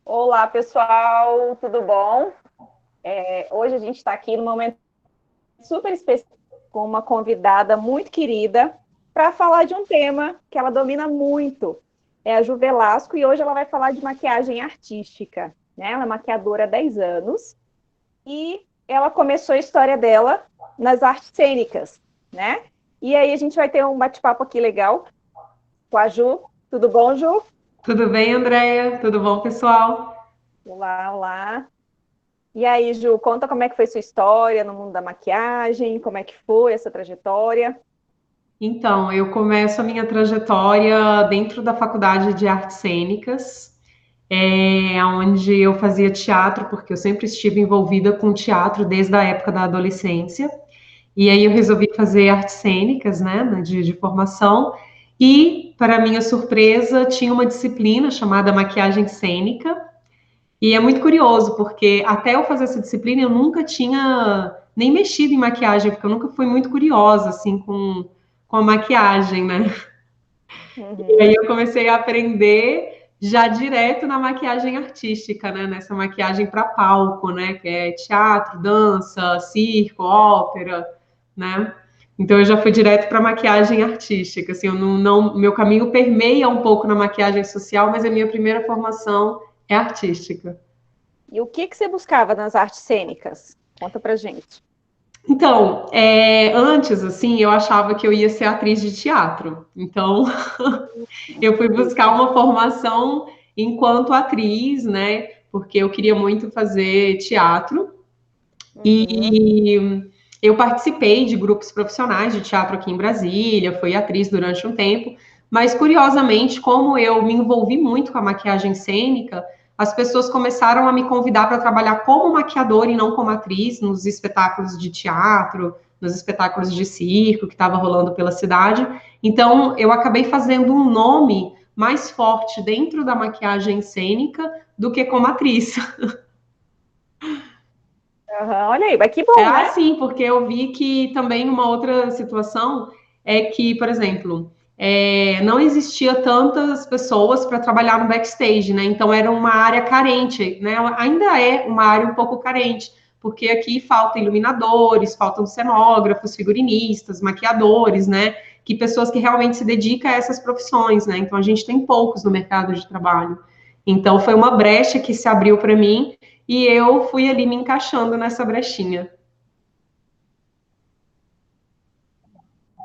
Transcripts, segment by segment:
Olá, pessoal, tudo bom? Hoje a gente está aqui num momento super especial com uma convidada muito querida para falar de um tema que ela domina muito. É a Ju Velasco e hoje ela vai falar de maquiagem artística, né? Ela é maquiadora há 10 anos e ela começou a história dela nas artes cênicas, né? E aí a gente vai ter um bate-papo aqui legal com a Ju. Tudo bom, Ju? Tudo bem, Andréia? Tudo bom, pessoal? Olá, olá. E aí, Ju, conta como é que foi sua história no mundo da maquiagem, como é que foi essa trajetória. Então, eu começo a minha trajetória dentro da Faculdade de Artes Cênicas, onde eu fazia teatro, porque eu sempre estive envolvida com teatro desde a época da adolescência. E aí eu resolvi fazer artes cênicas, né, de formação. E, para minha surpresa, tinha uma disciplina chamada maquiagem cênica. E é muito curioso, porque até eu fazer essa disciplina, eu nunca tinha nem mexido em maquiagem, porque eu nunca fui muito curiosa, assim, com a maquiagem, né? E aí Uhum. eu comecei a aprender já direto na maquiagem artística, né? Nessa maquiagem para palco, né? Que é teatro, dança, circo, ópera, né? Então eu já fui direto para maquiagem artística, assim, eu meu caminho permeia um pouco na maquiagem social, mas a minha primeira formação é artística. E o que você buscava nas artes cênicas? Conta pra gente. Então, antes, assim, eu achava que eu ia ser atriz de teatro. Então, eu fui buscar uma formação enquanto atriz, né? Porque eu queria muito fazer teatro. Uhum. E eu participei de grupos profissionais de teatro aqui em Brasília, fui atriz durante um tempo, mas curiosamente, como eu me envolvi muito com a maquiagem cênica, as pessoas começaram a me convidar para trabalhar como maquiadora e não como atriz nos espetáculos de teatro, nos espetáculos de circo que estava rolando pela cidade. Então, eu acabei fazendo um nome mais forte dentro da maquiagem cênica do que como atriz. Aham. Olha aí, mas que É bom, né? assim, porque eu vi que também uma outra situação é que, por exemplo, não existia tantas pessoas para trabalhar no backstage, né? Então era uma área carente, né? Ainda é uma área um pouco carente, porque aqui faltam iluminadores, faltam cenógrafos, figurinistas, maquiadores, né? Que pessoas que realmente se dedicam a essas profissões, né? Então a gente tem poucos no mercado de trabalho. Então foi uma brecha que se abriu para mim e eu fui ali me encaixando nessa brechinha.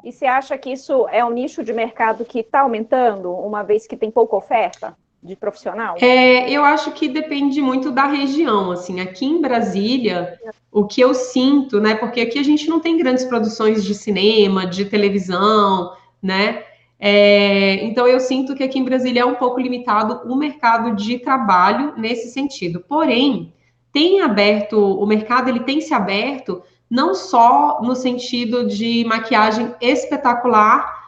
E você acha que isso é um nicho de mercado que está aumentando, uma vez que tem pouca oferta de profissional? Eu acho que depende muito da região, assim, aqui em Brasília, o que eu sinto, né, porque aqui a gente não tem grandes produções de cinema, de televisão, né, então eu sinto que aqui em Brasília é um pouco limitado o mercado de trabalho nesse sentido, porém, o mercado ele tem se aberto não só no sentido de maquiagem espetacular,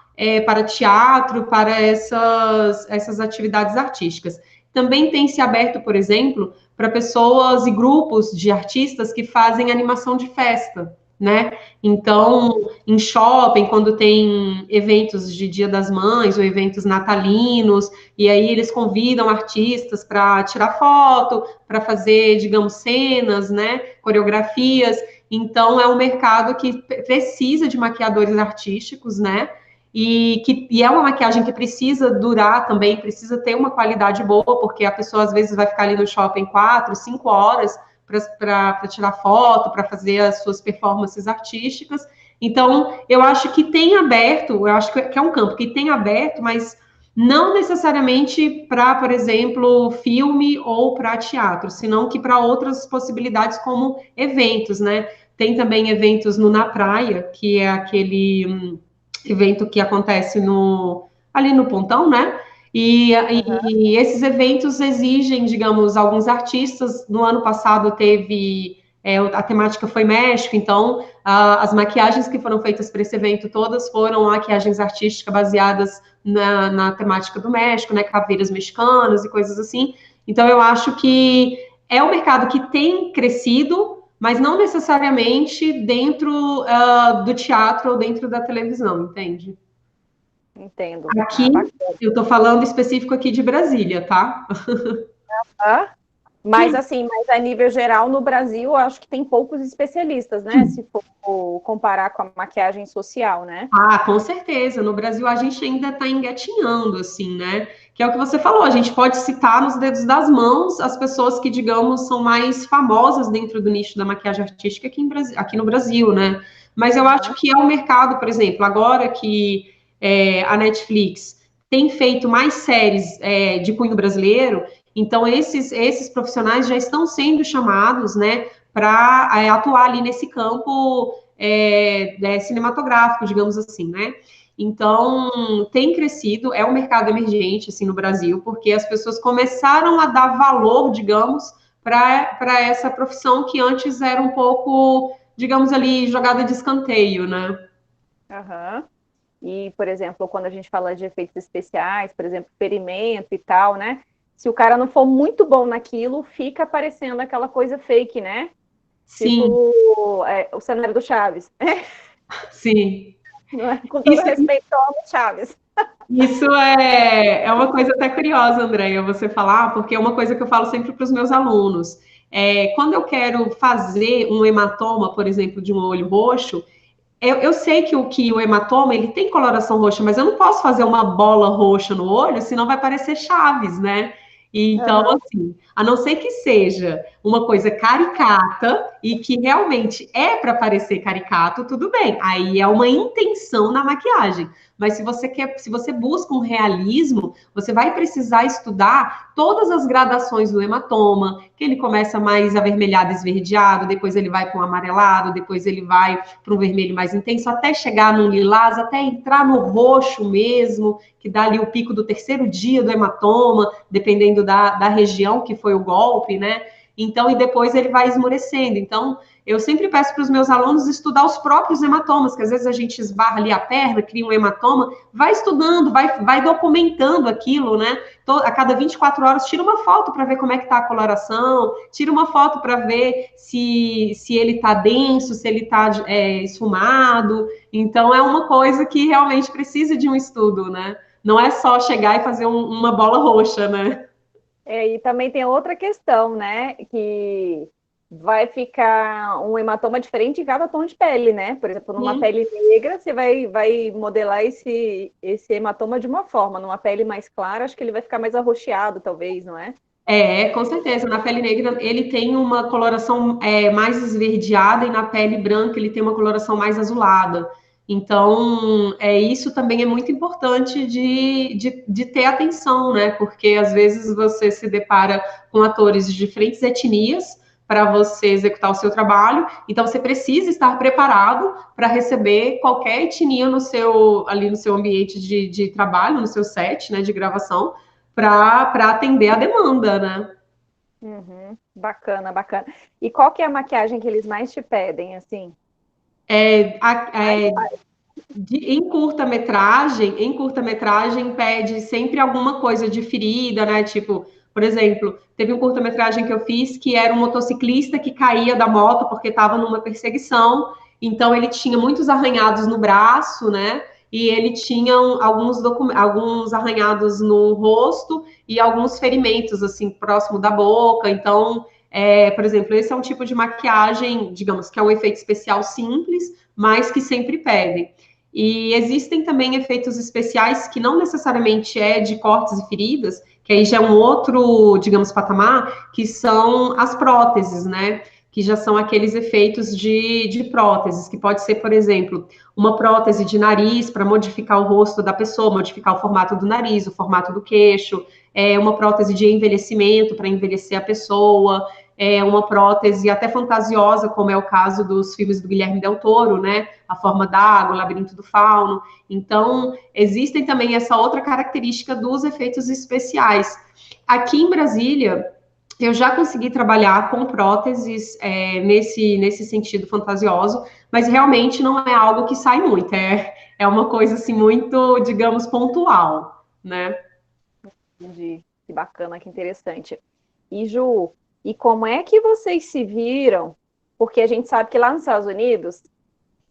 para teatro, para essas atividades artísticas. Também tem se aberto, por exemplo, para pessoas e grupos de artistas que fazem animação de festa, né? Então, em shopping, quando tem eventos de Dia das Mães ou eventos natalinos, e aí eles convidam artistas para tirar foto, para fazer, digamos, cenas, né? Coreografias. Então, é um mercado que precisa de maquiadores artísticos, né? E é uma maquiagem que precisa durar também, precisa ter uma qualidade boa, porque a pessoa às vezes vai ficar ali no shopping 4, 5 horas para tirar foto, para fazer as suas performances artísticas. Então, eu acho que tem aberto, eu acho que é um campo que tem aberto, mas não necessariamente para, por exemplo, filme ou para teatro, senão que para outras possibilidades como eventos, né? Tem também eventos no Na Praia, que é aquele evento que acontece ali no Pontão, né? Aham. E esses eventos exigem, digamos, alguns artistas. No ano passado teve a temática foi México, então as maquiagens que foram feitas para esse evento todas foram maquiagens artísticas baseadas na temática do México, né? Caveiras mexicanas e coisas assim. Então eu acho que é um mercado que tem crescido, mas não necessariamente dentro do teatro ou dentro da televisão, entende? Entendo. Aqui, eu estou falando específico aqui de Brasília, tá? Ah, mas assim, mas a nível geral, no Brasil, eu acho que tem poucos especialistas, né? Se for comparar com a maquiagem social, né? Ah, com certeza. No Brasil, a gente ainda está engatinhando, assim, né? Que é o que você falou, a gente pode citar nos dedos das mãos as pessoas que, digamos, são mais famosas dentro do nicho da maquiagem artística aqui no Brasil, né? Mas eu acho que é o mercado, por exemplo, agora que a Netflix tem feito mais séries de cunho brasileiro, então esses profissionais já estão sendo chamados, né, para atuar ali nesse campo cinematográfico, digamos assim, né? Então, tem crescido, é um mercado emergente, assim, no Brasil, porque as pessoas começaram a dar valor, digamos, para essa profissão que antes era um pouco, digamos ali, jogada de escanteio, né? Aham. E, por exemplo, quando a gente fala de efeitos especiais, por exemplo, ferimento e tal, né? Se o cara não for muito bom naquilo, fica parecendo aquela coisa fake, né? Sim, Tipo, o cenário do Chaves. sim. Não é? Com todo Isso, respeito ao Chaves. isso é uma coisa até curiosa, Andréia, você falar, porque é uma coisa que eu falo sempre para os meus alunos. Quando eu quero fazer um hematoma, por exemplo, de um olho roxo, eu sei que o hematoma ele tem coloração roxa, mas eu não posso fazer uma bola roxa no olho, senão vai parecer Chaves, né? Então, Aham. assim, a não ser que seja uma coisa caricata e que realmente é para parecer caricato, tudo bem. Aí é uma intenção na maquiagem. Mas se você busca um realismo, você vai precisar estudar todas as gradações do hematoma, que ele começa mais avermelhado, esverdeado, depois ele vai para um amarelado, depois ele vai para um vermelho mais intenso, até chegar no lilás, até entrar no roxo mesmo, que dá ali o pico do terceiro dia do hematoma, dependendo da região que foi o golpe, né? Então, e depois ele vai esmorecendo. Então, eu sempre peço para os meus alunos estudar os próprios hematomas, que às vezes a gente esbarra ali a perna, cria um hematoma, vai estudando, vai documentando aquilo, né? A cada 24 horas, tira uma foto para ver como é que está a coloração, tira uma foto para ver se ele está denso, se ele está esfumado. Então, é uma coisa que realmente precisa de um estudo, né? Não é só chegar e fazer uma bola roxa, né? E também tem outra questão, né? Que vai ficar um hematoma diferente em cada tom de pele, né? Por exemplo, numa Sim. pele negra, você vai modelar esse hematoma de uma forma. Numa pele mais clara, acho que ele vai ficar mais arroxeado, talvez, não é? Com certeza. Na pele negra ele tem uma coloração mais esverdeada e na pele branca ele tem uma coloração mais azulada. Então, isso também é muito importante de ter atenção, né? Porque às vezes você se depara com atores de diferentes etnias para você executar o seu trabalho, então você precisa estar preparado para receber qualquer etnia ali no seu ambiente de trabalho, no seu set, né, de gravação, para atender a demanda, né? Uhum. Bacana, bacana. E qual que é a maquiagem que eles mais te pedem, assim? É, em curta-metragem pede sempre alguma coisa de ferida, né? Tipo, por exemplo, teve um curta-metragem que eu fiz que era um motociclista que caía da moto porque estava numa perseguição, então ele tinha muitos arranhados no braço, né? E ele tinha alguns arranhados no rosto e alguns ferimentos, assim, próximo da boca. Então, por exemplo, esse é um tipo de maquiagem, digamos, que é um efeito especial simples, mas que sempre pedem. E existem também efeitos especiais que não necessariamente é de cortes e feridas, que aí já é um outro, digamos, patamar, que são as próteses, né? Que já são aqueles efeitos de próteses, que pode ser, por exemplo, uma prótese de nariz para modificar o rosto da pessoa, modificar o formato do nariz, o formato do queixo, uma prótese de envelhecimento para envelhecer a pessoa, uma prótese até fantasiosa, como é o caso dos filmes do Guilherme Del Toro, né? A Forma d'Água, o Labirinto do Fauno. Então, existem também essa outra característica dos efeitos especiais. Aqui em Brasília, eu já consegui trabalhar com próteses nesse sentido fantasioso, mas realmente não é algo que sai muito, é uma coisa assim muito, digamos, pontual, né? Entendi. Que bacana, que interessante. E Ju, e como é que vocês se viram? Porque a gente sabe que lá nos Estados Unidos,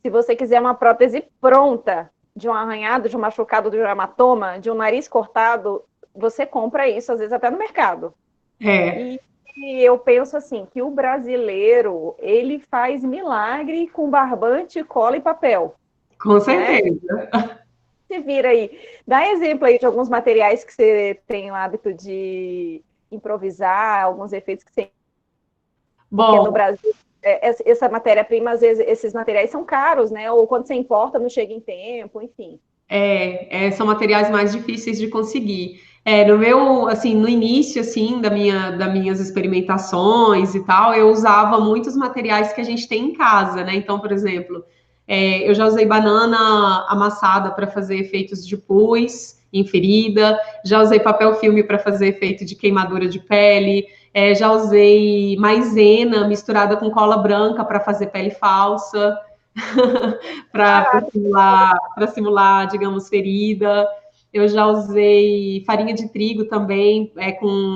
se você quiser uma prótese pronta, de um arranhado, de um machucado, de um hematoma, de um nariz cortado, você compra isso, às vezes até no mercado. É, E eu penso assim, que o brasileiro, ele faz milagre com barbante, cola e papel, com né? certeza. Se vira aí. Dá exemplo aí de alguns materiais que você tem o hábito de improvisar, alguns efeitos que você... Porque no Bom, Brasil, essa matéria-prima, às vezes, esses materiais são caros, né? Ou quando você importa, não chega em tempo, enfim. são materiais mais difíceis de conseguir. No meu, assim, no início, assim, das minhas experimentações e tal, eu usava muitos materiais que a gente tem em casa, né? Então, por exemplo, eu já usei banana amassada para fazer efeitos de pus em ferida, já usei papel filme para fazer efeito de queimadura de pele, já usei maisena misturada com cola branca para fazer pele falsa. Para simular, digamos, ferida. Eu já usei farinha de trigo também,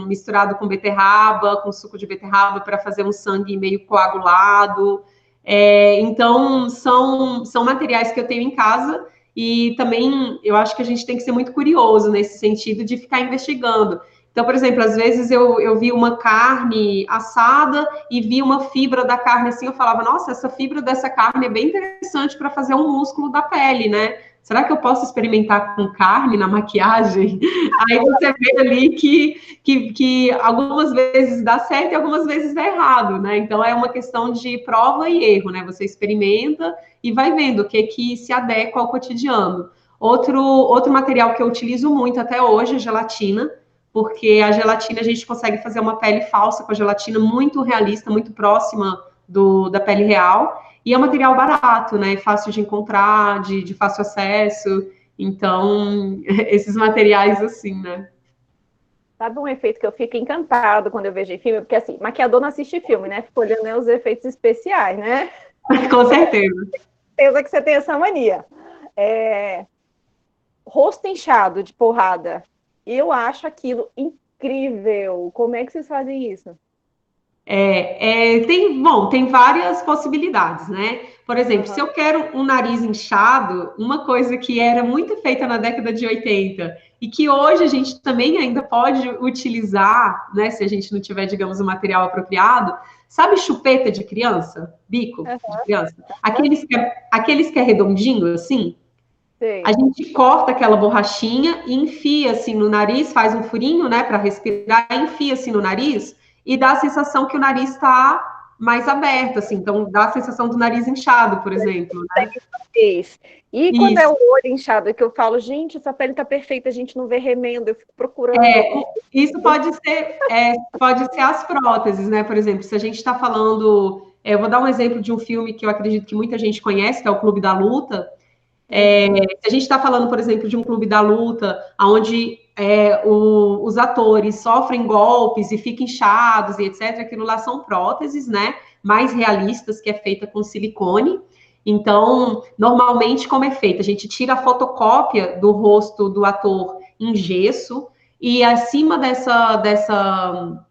misturado com beterraba, com suco de beterraba, para fazer um sangue meio coagulado. Então, são materiais que eu tenho em casa e também eu acho que a gente tem que ser muito curioso nesse sentido de ficar investigando. Então, por exemplo, às vezes eu vi uma carne assada e vi uma fibra da carne assim, eu falava, nossa, essa fibra dessa carne é bem interessante para fazer um músculo da pele, né? Será que eu posso experimentar com carne na maquiagem? Aí você vê ali que algumas vezes dá certo e algumas vezes dá errado, né? Então é uma questão de prova e erro, né? Você experimenta e vai vendo o que se adequa ao cotidiano. Outro material que eu utilizo muito até hoje é gelatina, porque a gelatina a gente consegue fazer uma pele falsa com a gelatina muito realista, muito próxima da pele real, e é um material barato, né? Fácil de encontrar, de fácil acesso. Então, esses materiais assim, né? Sabe um efeito que eu fico encantado quando eu vejo em filme? Porque, assim, maquiador não assiste filme, né? Fica olhando, né, os efeitos especiais, né? Com certeza. Certeza que você tem essa mania. É, rosto inchado de porrada. Eu acho aquilo incrível. Como é que vocês fazem isso? Tem várias possibilidades, né? Por exemplo, se Aham. eu quero um nariz inchado, uma coisa que era muito feita na década de 80 e que hoje a gente também ainda pode utilizar, né? Se a gente não tiver, digamos, o material apropriado, sabe chupeta de criança? Bico de criança? Aqueles que é redondinho, assim? A Sei. gente corta aquela borrachinha e enfia assim no nariz, faz um furinho, né, para respirar, enfia assim no nariz e dá a sensação que o nariz está mais aberto, assim. Então dá a sensação do nariz inchado, por exemplo, né? Isso. E quando é o Isso. olho inchado, que eu falo, gente, essa pele tá perfeita, a gente não vê remendo, eu fico procurando. Isso pode ser as próteses, né? Por exemplo, se a gente está falando, eu vou dar um exemplo de um filme que eu acredito que muita gente conhece, que é o Clube da Luta. Uhum. Se a gente está falando, por exemplo, de um clube da luta, onde os atores sofrem golpes e ficam inchados e etc., aquilo lá são próteses, né? Mais realistas, que é feita com silicone. Então, normalmente, como é feito? A gente tira a fotocópia do rosto do ator em gesso e acima Esse mal.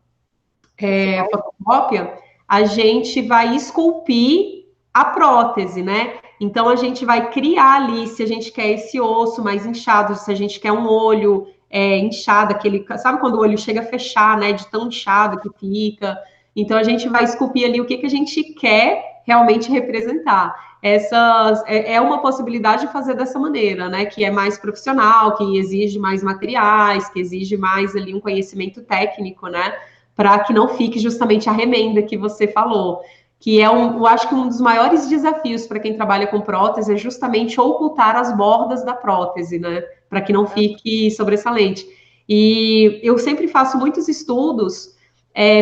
fotocópia, a gente vai esculpir a prótese, né? Então a gente vai criar ali se a gente quer esse osso mais inchado, se a gente quer um olho inchado, sabe quando o olho chega a fechar, né? De tão inchado que fica. Então a gente vai esculpir ali o que a gente quer realmente representar. É uma possibilidade de fazer dessa maneira, né? Que é mais profissional, que exige mais materiais, que exige mais ali um conhecimento técnico, né? Para que não fique justamente a remenda que você falou. Eu acho que um dos maiores desafios para quem trabalha com prótese é justamente ocultar as bordas da prótese, né? Para que não fique sobressalente. E eu sempre faço muitos estudos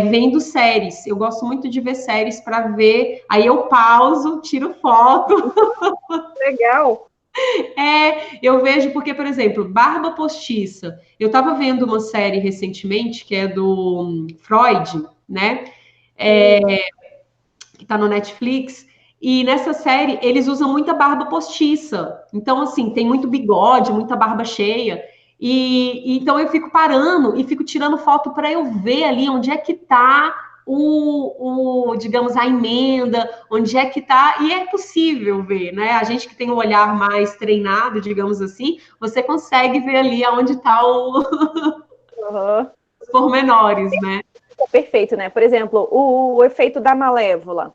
vendo séries. Eu gosto muito de ver séries para ver. Aí eu pauso, tiro foto. Legal. Eu vejo porque, por exemplo, barba postiça. Eu estava vendo uma série recentemente que é do Freud, né? Sim. Que está no Netflix. E nessa série eles usam muita barba postiça. Então, assim, tem muito bigode, muita barba cheia. Então eu fico parando e fico tirando foto para eu ver ali onde é que está digamos, a emenda, onde é que está, e é possível ver, né? A gente que tem um olhar mais treinado, digamos assim, você consegue ver ali aonde está Uhum. os pormenores, né? Perfeito, né? Por exemplo, o efeito da Malévola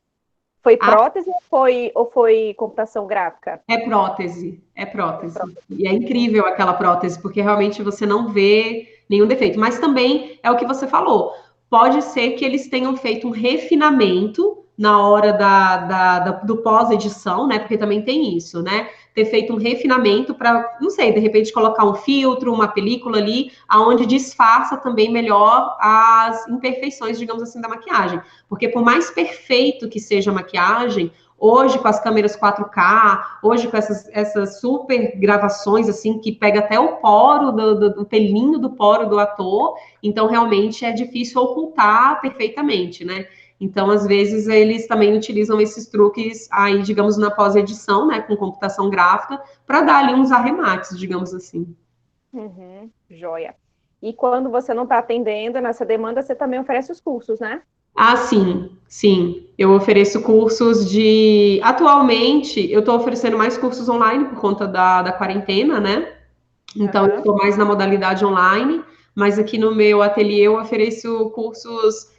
foi prótese ou foi computação gráfica? É prótese, é prótese. E é incrível aquela prótese, porque realmente você não vê nenhum defeito. Mas também é o que você falou. Pode ser que eles tenham feito um refinamento na hora do pós-edição, né? Porque também tem isso, né? Ter feito um refinamento para, não sei, de repente colocar um filtro, uma película ali, aonde disfarça também melhor as imperfeições, digamos assim, da maquiagem. Porque por mais perfeito que seja a maquiagem, hoje com as câmeras 4K, hoje com essas super gravações, assim, que pega até o poro, do pelinho do poro do ator, então realmente é difícil ocultar perfeitamente, né? Então, às vezes, eles também utilizam esses truques aí, digamos, na pós-edição, né, com computação gráfica, para dar ali uns arremates, digamos assim. Uhum, joia. E quando você não está atendendo nessa demanda, você também oferece os cursos, né? Ah, sim, sim. Eu ofereço cursos de. Atualmente, eu estou oferecendo mais cursos online por conta da quarentena, né? Então, eu Uhum. estou mais na modalidade online, mas aqui no meu ateliê eu ofereço cursos,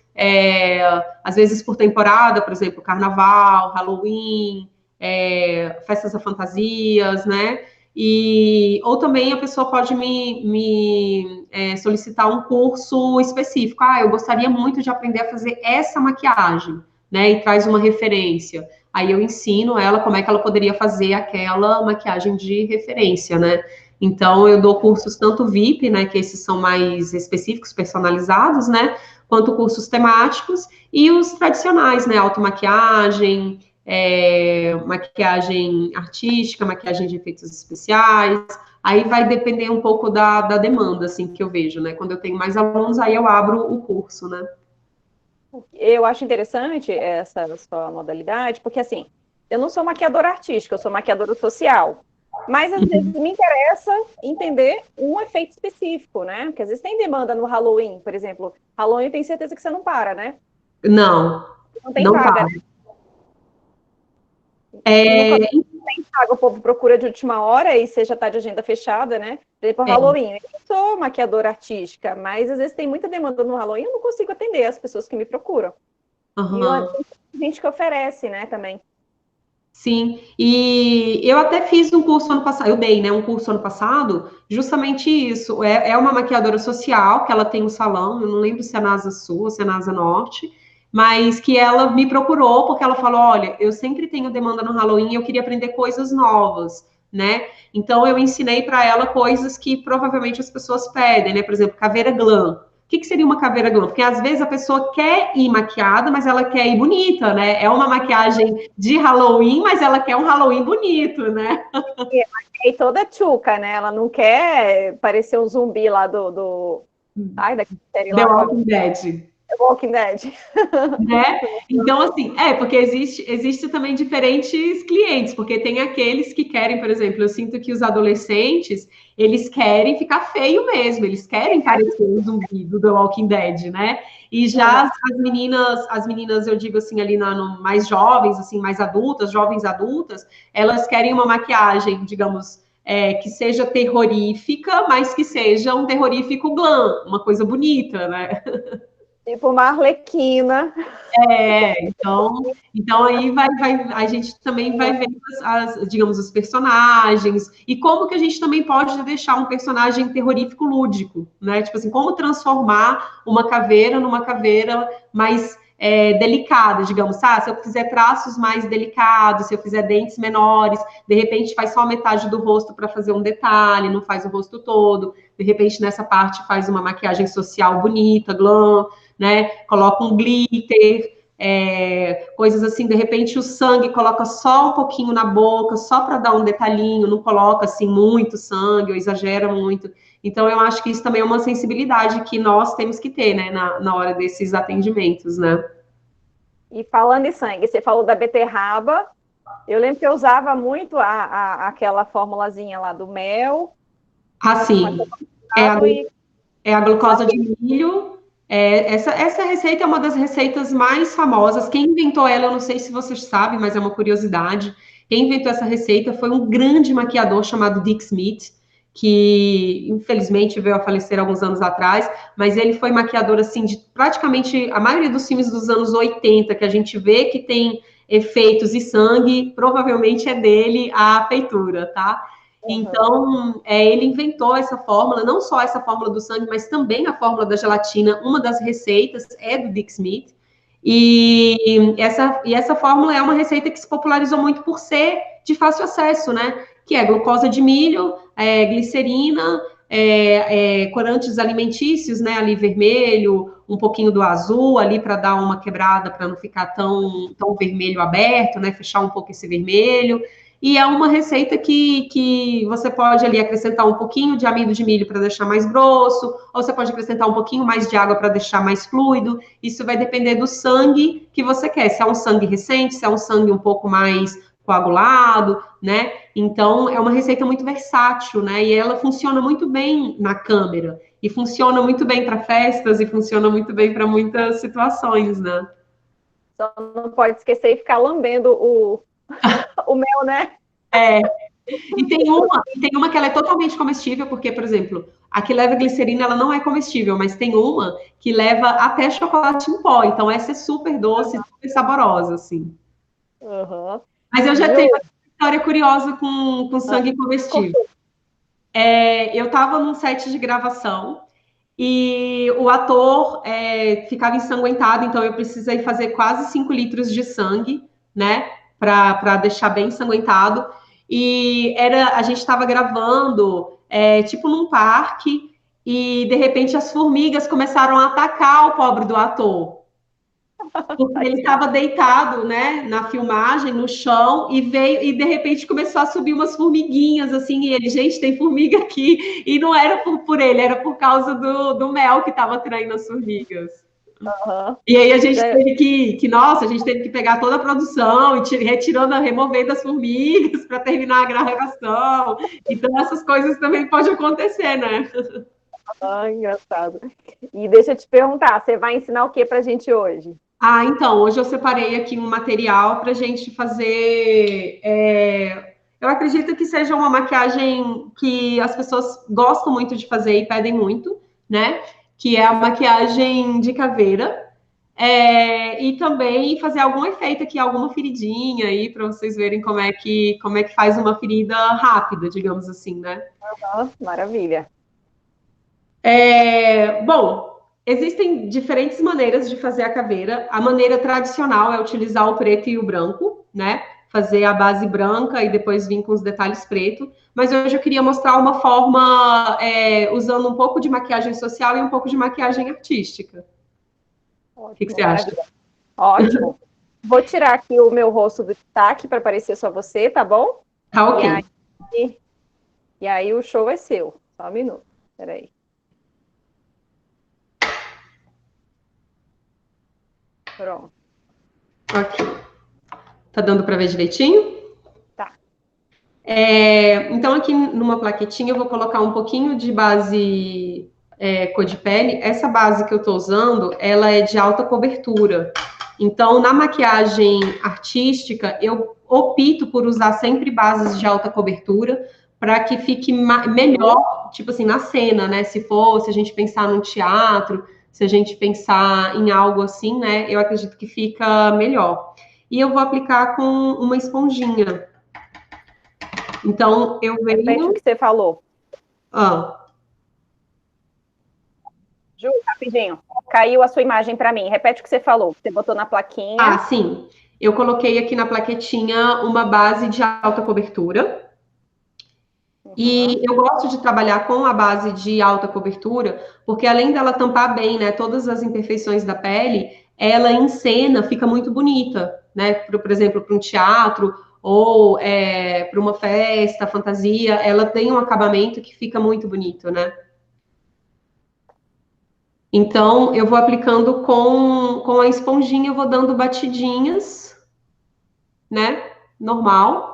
às vezes por temporada, por exemplo, Carnaval, Halloween, festas da fantasias, né? Ou também a pessoa pode me solicitar um curso específico. Ah, eu gostaria muito de aprender a fazer essa maquiagem, né? E traz uma referência. Aí eu ensino ela como é que ela poderia fazer aquela maquiagem de referência, né? Então, eu dou cursos tanto VIP, né, que esses são mais específicos, personalizados, né, quanto cursos temáticos e os tradicionais, né, automaquiagem, maquiagem artística, maquiagem de efeitos especiais. Aí vai depender um pouco da demanda, assim, que eu vejo, né? Quando eu tenho mais alunos, aí eu abro o curso, né? Eu acho interessante essa sua modalidade, porque assim, eu não sou maquiadora artística, eu sou maquiadora social. Mas às vezes me interessa entender um efeito específico, né? Porque às vezes tem demanda no Halloween, por exemplo. Halloween eu tenho certeza que você não para, né? Não, Não tem não vaga, tá. né? E no caso tem vaga, o povo procura de última hora e você já está de agenda fechada, né? Por exemplo, É, Halloween. Eu sou maquiadora artística, mas às vezes tem muita demanda no Halloween e eu não consigo atender as pessoas que me procuram. E aham. tem gente que oferece, né, também. Sim, e eu até fiz um curso ano passado, eu dei, né, um curso ano passado, justamente isso. É uma maquiadora social, que ela tem um salão, eu não lembro se é na Asa Sul ou se é na Asa Norte, mas que ela me procurou porque ela falou: olha, eu sempre tenho demanda no Halloween e eu queria aprender coisas novas, né? Então eu ensinei para ela coisas que provavelmente as pessoas pedem, né? Por exemplo, caveira glam. O que seria uma caveira glam? Porque às vezes a pessoa quer ir maquiada, mas ela quer ir bonita, né? É uma maquiagem de Halloween, mas ela quer um Halloween bonito, né? E toda tchuca, né? Ela não quer parecer um zumbi lá Ai, daquela série The lá, qual é o Walking nome? Dead. The Walking Dead. Né? Então, assim, porque existe também diferentes clientes, porque tem aqueles que querem, por exemplo, eu sinto que os adolescentes, eles querem ficar feio mesmo, eles querem parecer um zumbi do The Walking Dead, né? E já as meninas, eu digo assim, ali mais jovens, assim, mais adultas, jovens adultas, elas querem uma maquiagem, digamos, que seja terrorífica, mas que seja um terrorífico glam, uma coisa bonita, né? Tipo uma arlequina. Então aí a gente também vai ver digamos, os personagens e como que a gente também pode deixar um personagem terrorífico lúdico, né? Tipo assim, como transformar uma caveira numa caveira mais delicada, digamos, tá? Se eu fizer traços mais delicados, se eu fizer dentes menores, de repente faz só metade do rosto para fazer um detalhe, não faz o rosto todo, de repente nessa parte faz uma maquiagem social bonita, glam, né? Coloca um glitter, coisas assim, de repente o sangue coloca só um pouquinho na boca, só para dar um detalhinho, não coloca assim muito sangue ou exagera muito. Então eu acho que isso também é uma sensibilidade que nós temos que ter, né, na hora desses atendimentos, né? E falando em sangue, você falou da beterraba. Eu lembro que eu usava muito aquela formulazinha lá do mel, Assim, é a, e é a só glucosa que de milho. Essa receita é uma das receitas mais famosas. Quem inventou ela, eu não sei se vocês sabem, mas é uma curiosidade. Quem inventou essa receita foi um grande maquiador chamado Dick Smith, que infelizmente veio a falecer alguns anos atrás, mas ele foi maquiador assim de praticamente a maioria dos filmes dos anos 80 que a gente vê que tem efeitos e sangue, provavelmente é dele a feitura, tá? Então, ele inventou essa fórmula, não só essa fórmula do sangue, mas também a fórmula da gelatina. Uma das receitas é do Dick Smith. E essa fórmula é uma receita que se popularizou muito por ser de fácil acesso, né? Que é glucosa de milho, glicerina, corantes alimentícios, né? Ali vermelho, um pouquinho do azul ali para dar uma quebrada, para não ficar tão vermelho aberto, né? Fechar um pouco esse vermelho. E é uma receita que você pode ali acrescentar um pouquinho de amido de milho para deixar mais grosso, ou você pode acrescentar um pouquinho mais de água para deixar mais fluido. Isso vai depender do sangue que você quer. Se é um sangue recente, se é um sangue um pouco mais coagulado, né? Então, é uma receita muito versátil, né? E ela funciona muito bem na câmera. E funciona muito bem para festas e funciona muito bem para muitas situações, né? Só não pode esquecer e ficar lambendo o mel, né? E tem uma que ela é totalmente comestível, porque, por exemplo, a que leva glicerina, ela não é comestível, mas tem uma que leva até chocolate em pó. Então, essa é super doce, super saborosa, assim. Uhum. Mas eu já tenho uma história curiosa com sangue comestível. Eu estava num set de gravação e o ator ficava ensanguentado, então eu precisei fazer quase 5 litros de sangue, né? Para deixar bem ensanguentado. E a gente estava gravando, tipo num parque, e de repente as formigas começaram a atacar o pobre do ator. Porque ele estava deitado, né, na filmagem, no chão, e de repente começou a subir umas formiguinhas, assim, e ele, gente, tem formiga aqui, e não era por ele, era por causa do mel que estava atraindo as formigas. Uhum. E aí a gente teve que pegar toda a produção e removendo as formigas para terminar a gravação. Então, essas coisas também podem acontecer, né? Engraçado. E deixa eu te perguntar, você vai ensinar o que pra gente hoje? Então, hoje eu separei aqui um material para a gente fazer. Eu acredito que seja uma maquiagem que as pessoas gostam muito de fazer e pedem muito, né? Que é a maquiagem de caveira. E também fazer algum efeito aqui, alguma feridinha aí, para vocês verem como é que faz uma ferida rápida, digamos assim, né? Maravilha. Bom, existem diferentes maneiras de fazer a caveira. A maneira tradicional é utilizar o preto e o branco, né? Fazer a base branca e depois vir com os detalhes preto. Mas hoje eu queria mostrar uma forma usando um pouco de maquiagem social e um pouco de maquiagem artística. Ótimo, o que você acha? Ótimo. Vou tirar aqui o meu rosto do destaque para aparecer só você, tá bom? Tá ok. E aí o show é seu. Só um minuto. Peraí. Pronto. Ok. Tá dando para ver direitinho? Tá. Então, aqui numa plaquetinha, eu vou colocar um pouquinho de base cor de pele. Essa base que eu tô usando, ela é de alta cobertura. Então, na maquiagem artística, eu opto por usar sempre bases de alta cobertura para que fique melhor, tipo assim, na cena, né? Se a gente pensar num teatro, se a gente pensar em algo assim, né? Eu acredito que fica melhor. E eu vou aplicar com uma esponjinha. Então, eu venho... Repete o que você falou. Ju, rapidinho. Caiu a sua imagem para mim. Repete o que você falou. Você botou na plaquinha. Sim. Eu coloquei aqui na plaquetinha uma base de alta cobertura. E eu gosto de trabalhar com a base de alta cobertura, porque além dela tampar bem, né, todas as imperfeições da pele, ela em cena fica muito bonita, né? Por exemplo, para um teatro ou para uma festa, fantasia, ela tem um acabamento que fica muito bonito, né? Então, eu vou aplicando com a esponjinha, eu vou dando batidinhas, né? Normal.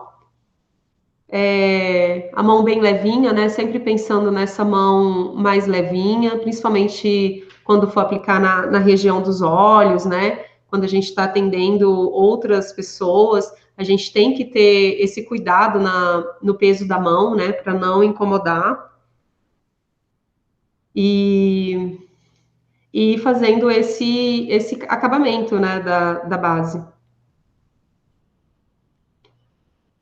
A mão bem levinha, né? Sempre pensando nessa mão mais levinha, principalmente quando for aplicar na região dos olhos, né? Quando a gente está atendendo outras pessoas, a gente tem que ter esse cuidado no peso da mão, né? Para não incomodar. E fazendo esse acabamento, né, da base.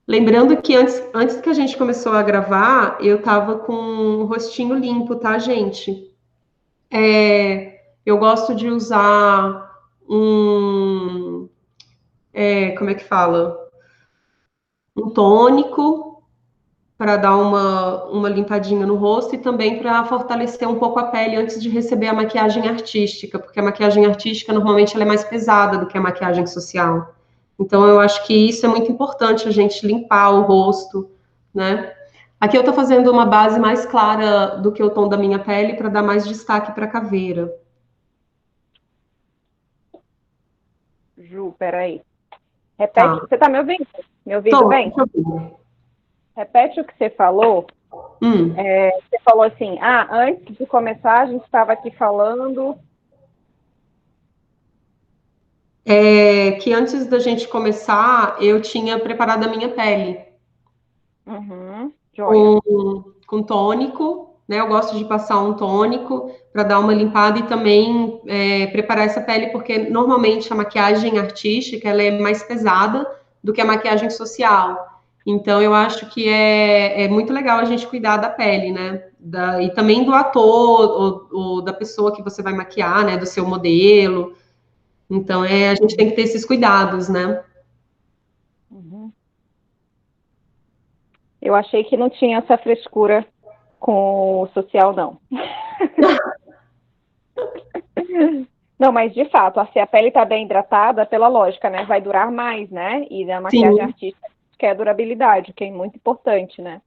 Lembrando que antes que a gente começou a gravar, eu tava com o rostinho limpo, tá, gente? Eu gosto de usar como é que fala? Um tônico para dar uma limpadinha no rosto e também para fortalecer um pouco a pele antes de receber a maquiagem artística, porque a maquiagem artística normalmente ela é mais pesada do que a maquiagem social. Então eu acho que isso é muito importante, a gente limpar o rosto, né? Aqui eu estou fazendo uma base mais clara do que o tom da minha pele para dar mais destaque para a caveira. Ju, peraí. Repete, Tá. você tá me ouvindo? Me ouvindo Tô, bem? deixa eu ver. Repete o que você falou. Hum. Você falou assim, antes de começar, a gente estava aqui falando. Que antes da gente começar, eu tinha preparado a minha pele Uhum, joia. com tônico, né? Eu gosto de passar um tônico para dar uma limpada e também preparar essa pele, porque normalmente a maquiagem artística ela é mais pesada do que a maquiagem social. Então eu acho que é muito legal a gente cuidar da pele, né? E também do ator ou da pessoa que você vai maquiar, né? Do seu modelo. Então a gente tem que ter esses cuidados, né? Uhum. Eu achei que não tinha essa frescura com o social, não. Não, mas de fato, se a pele está bem hidratada, pela lógica, né? Vai durar mais, né? E na maquiagem Sim, artística que é a durabilidade, que é muito importante, né?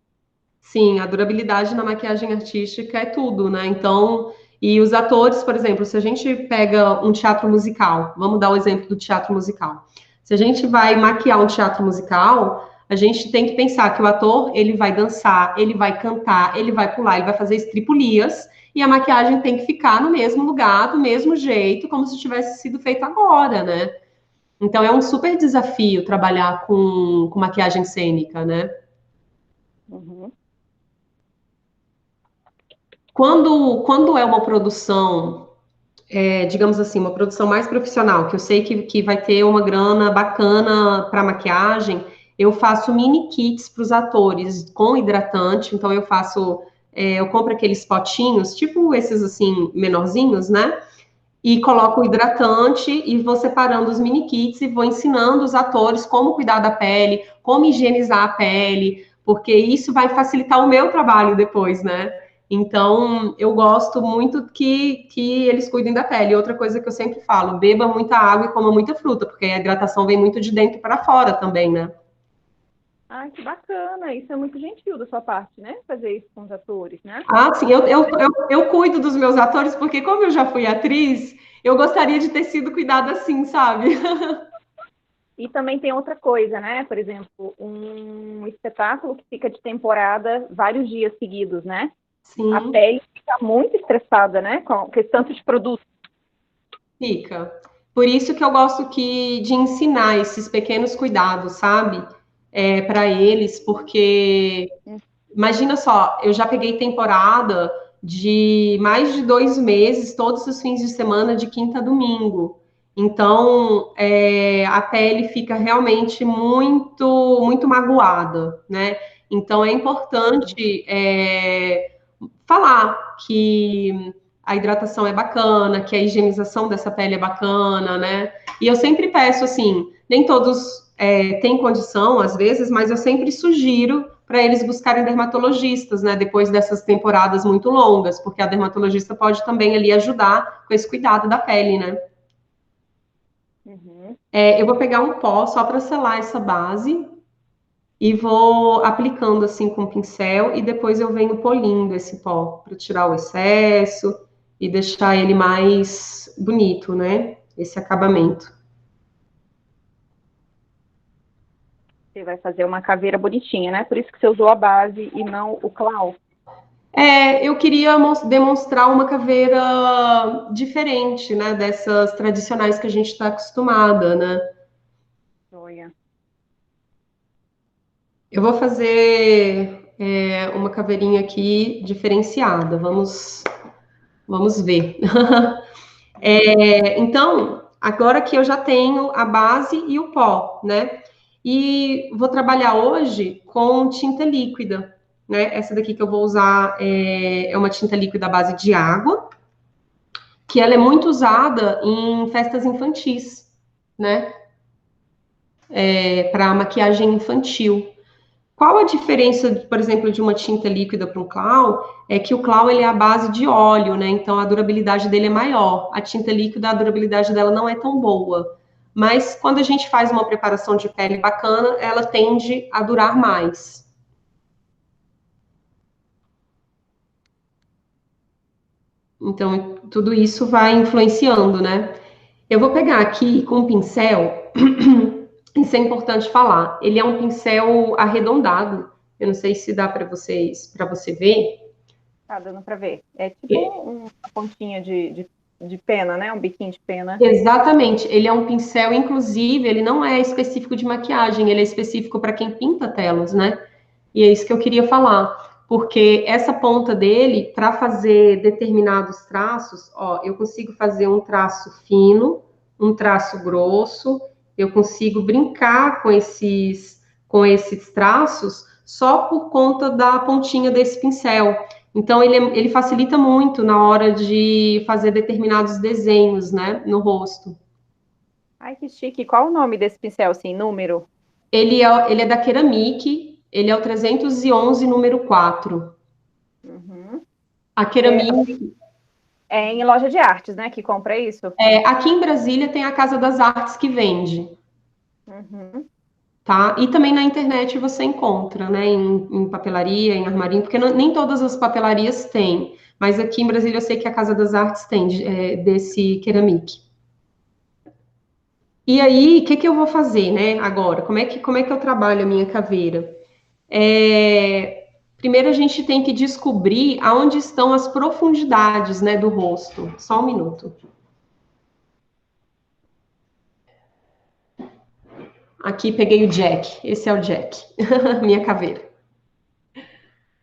sim, a durabilidade na maquiagem artística é tudo, né? Então, e os atores, por exemplo, se a gente pega um teatro musical, vamos dar o exemplo do teatro musical. Se a gente vai maquiar um teatro musical, a gente tem que pensar que o ator, ele vai dançar, ele vai cantar, ele vai pular, ele vai fazer estripulias, e a maquiagem tem que ficar no mesmo lugar, do mesmo jeito, como se tivesse sido feito agora, né? Então, é um super desafio trabalhar com maquiagem cênica, né? Uhum. Quando é uma produção, digamos assim, uma produção mais profissional, que eu sei que vai ter uma grana bacana para maquiagem, eu faço mini kits para os atores com hidratante. Então eu compro aqueles potinhos, tipo esses assim, menorzinhos, né? E coloco o hidratante e vou separando os mini kits e vou ensinando os atores como cuidar da pele, como higienizar a pele, porque isso vai facilitar o meu trabalho depois, né? Então, eu gosto muito que eles cuidem da pele. Outra coisa que eu sempre falo, beba muita água e coma muita fruta, porque a hidratação vem muito de dentro para fora também, né? Ai, que bacana. Isso é muito gentil da sua parte, né? Fazer isso com os atores, né? Ah, sim, eu cuido dos meus atores, porque como eu já fui atriz, eu gostaria de ter sido cuidada assim, sabe? E também tem outra coisa, né? Por exemplo, um espetáculo que fica de temporada vários dias seguidos, né? A Sim. pele fica muito estressada, né? Com esse tanto de produto. Fica. Por isso que eu gosto de ensinar esses pequenos cuidados, sabe? Para eles, porque imagina só, eu já peguei temporada de mais de 2 meses, todos os fins de semana, de quinta a domingo. Então, a pele fica realmente muito, muito magoada, né? Então, é importante falar que a hidratação é bacana, que a higienização dessa pele é bacana, né? E eu sempre peço assim, nem todos têm condição, às vezes, mas eu sempre sugiro para eles buscarem dermatologistas, né? Depois dessas temporadas muito longas, porque a dermatologista pode também ali ajudar com esse cuidado da pele, né? Uhum. Eu vou pegar um pó só para selar essa base e vou aplicando assim com o pincel e depois eu venho polindo esse pó para tirar o excesso e deixar ele mais bonito, né? Esse acabamento. Você vai fazer uma caveira bonitinha, né? Por isso que você usou a base e não o clown. Eu queria demonstrar uma caveira diferente, né, dessas tradicionais que a gente está acostumada, né? Joia. Eu vou fazer uma caveirinha aqui diferenciada. Vamos ver. Então, agora que eu já tenho a base e o pó, né? E vou trabalhar hoje com tinta líquida, né? Essa daqui que eu vou usar é uma tinta líquida à base de água, que ela é muito usada em festas infantis, né? Para maquiagem infantil. Qual a diferença, por exemplo, de uma tinta líquida para um clown? É que o clown ele é à base de óleo, né? Então a durabilidade dele é maior. A tinta líquida, a durabilidade dela não é tão boa. Mas quando a gente faz uma preparação de pele bacana, ela tende a durar mais. Então tudo isso vai influenciando, né? Eu vou pegar aqui com um pincel. Isso é importante falar. Ele é um pincel arredondado. Eu não sei se dá para você ver. Tá dando para ver. É tipo uma pontinha de pena, né? Um biquinho de pena. Exatamente, ele é um pincel, inclusive, ele não é específico de maquiagem, ele é específico para quem pinta telas, né? E é isso que eu queria falar, porque essa ponta dele, para fazer determinados traços, ó, eu consigo fazer um traço fino, um traço grosso, eu consigo brincar com esses traços só por conta da pontinha desse pincel. Então, ele facilita muito na hora de fazer determinados desenhos, né, no rosto. Ai, que chique. Qual o nome desse pincel, assim, número? Ele é da Ceramic, ele é o 311, número 4. Uhum. A É, Ceramic, é em loja de artes, né? Que compra isso? aqui em Brasília tem a Casa das Artes que vende, Uhum. tá? E também na internet você encontra, né, em papelaria, em armarinho, porque nem todas as papelarias têm, mas aqui em Brasília eu sei que a Casa das Artes tem desse Ceramic. E aí, o que que eu vou fazer, né, agora? Como é que eu trabalho a minha caveira? Primeiro a gente tem que descobrir aonde estão as profundidades, né, do rosto. Só um minuto. Aqui peguei o Jack. Esse é o Jack, minha caveira.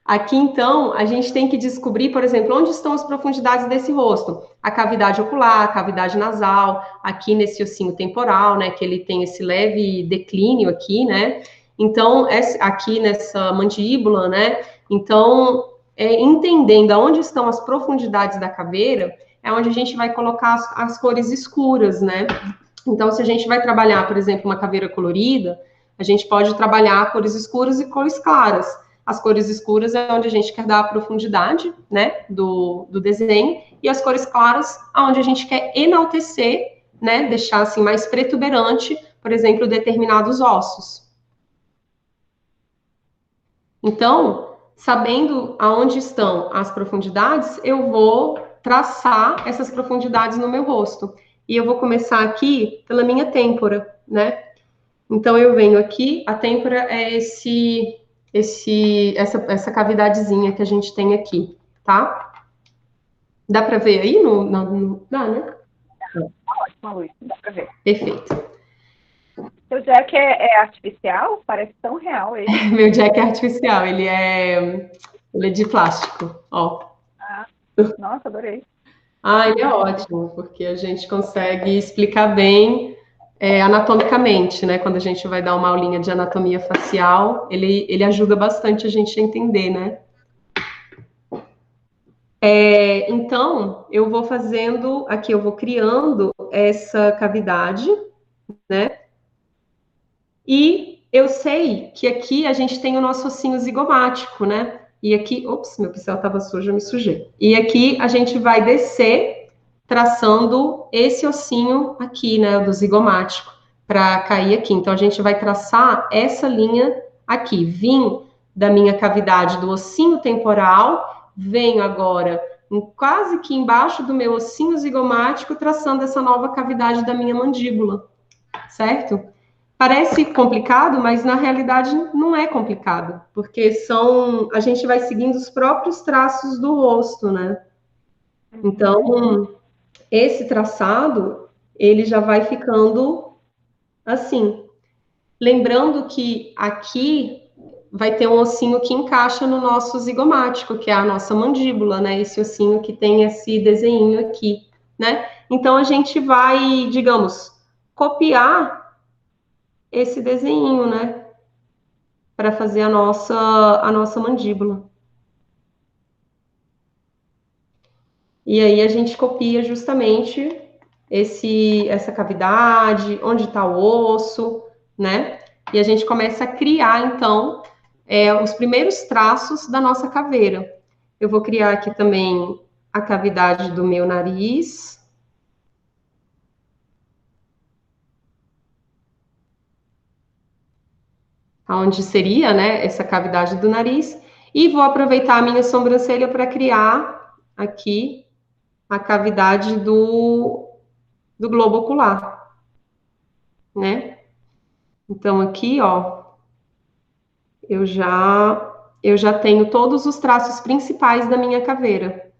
Aqui, então, a gente tem que descobrir, por exemplo, onde estão as profundidades desse rosto. A cavidade ocular, a cavidade nasal, aqui nesse ossinho temporal, né, que ele tem esse leve declínio aqui, né? Então, aqui nessa mandíbula, né? Então, entendendo aonde estão as profundidades da caveira, é onde a gente vai colocar as cores escuras, né? Então, se a gente vai trabalhar, por exemplo, uma caveira colorida, a gente pode trabalhar cores escuras e cores claras. As cores escuras é onde a gente quer dar a profundidade, né, do desenho, e as cores claras, onde a gente quer enaltecer, né, deixar assim mais protuberante, por exemplo, determinados ossos. Então, sabendo aonde estão as profundidades, eu vou traçar essas profundidades no meu rosto. E eu vou começar aqui pela minha têmpora, né? Então eu venho aqui, a têmpora é essa cavidadezinha que a gente tem aqui, tá? Dá para ver aí dá, né? Ótima luz, dá pra ver. Perfeito. Seu Jack é artificial? Parece tão real ele. Meu Jack é artificial, ele é de plástico, ó. Ah, nossa, adorei. Ah, ele é ótimo, porque a gente consegue explicar bem anatomicamente, né? Quando a gente vai dar uma aulinha de anatomia facial, ele ajuda bastante a gente a entender, né? Então, eu vou fazendo aqui, eu vou criando essa cavidade, né? E eu sei que aqui a gente tem o nosso ossinho zigomático, né? E aqui, ops, meu pincel estava sujo, eu me sujei. E aqui a gente vai descer, traçando esse ossinho aqui, né, do zigomático, para cair aqui. Então a gente vai traçar essa linha aqui. Vim da minha cavidade do ossinho temporal, venho agora quase que embaixo do meu ossinho zigomático, traçando essa nova cavidade da minha mandíbula, certo? Parece complicado, mas na realidade não é complicado, porque a gente vai seguindo os próprios traços do rosto, né? Então, esse traçado, ele já vai ficando assim. Lembrando que aqui vai ter um ossinho que encaixa no nosso zigomático, que é a nossa mandíbula, né? Esse ossinho que tem esse desenho aqui, né? Então, a gente vai, digamos, copiar esse desenho, né? Para fazer a nossa mandíbula. E aí a gente copia justamente essa cavidade, onde está o osso, né? E a gente começa a criar, então, os primeiros traços da nossa caveira. Eu vou criar aqui também a cavidade do meu nariz. Onde seria, né, essa cavidade do nariz. E vou aproveitar a minha sobrancelha para criar aqui a cavidade do globo ocular, né? Então, aqui, ó, eu já tenho todos os traços principais da minha caveira,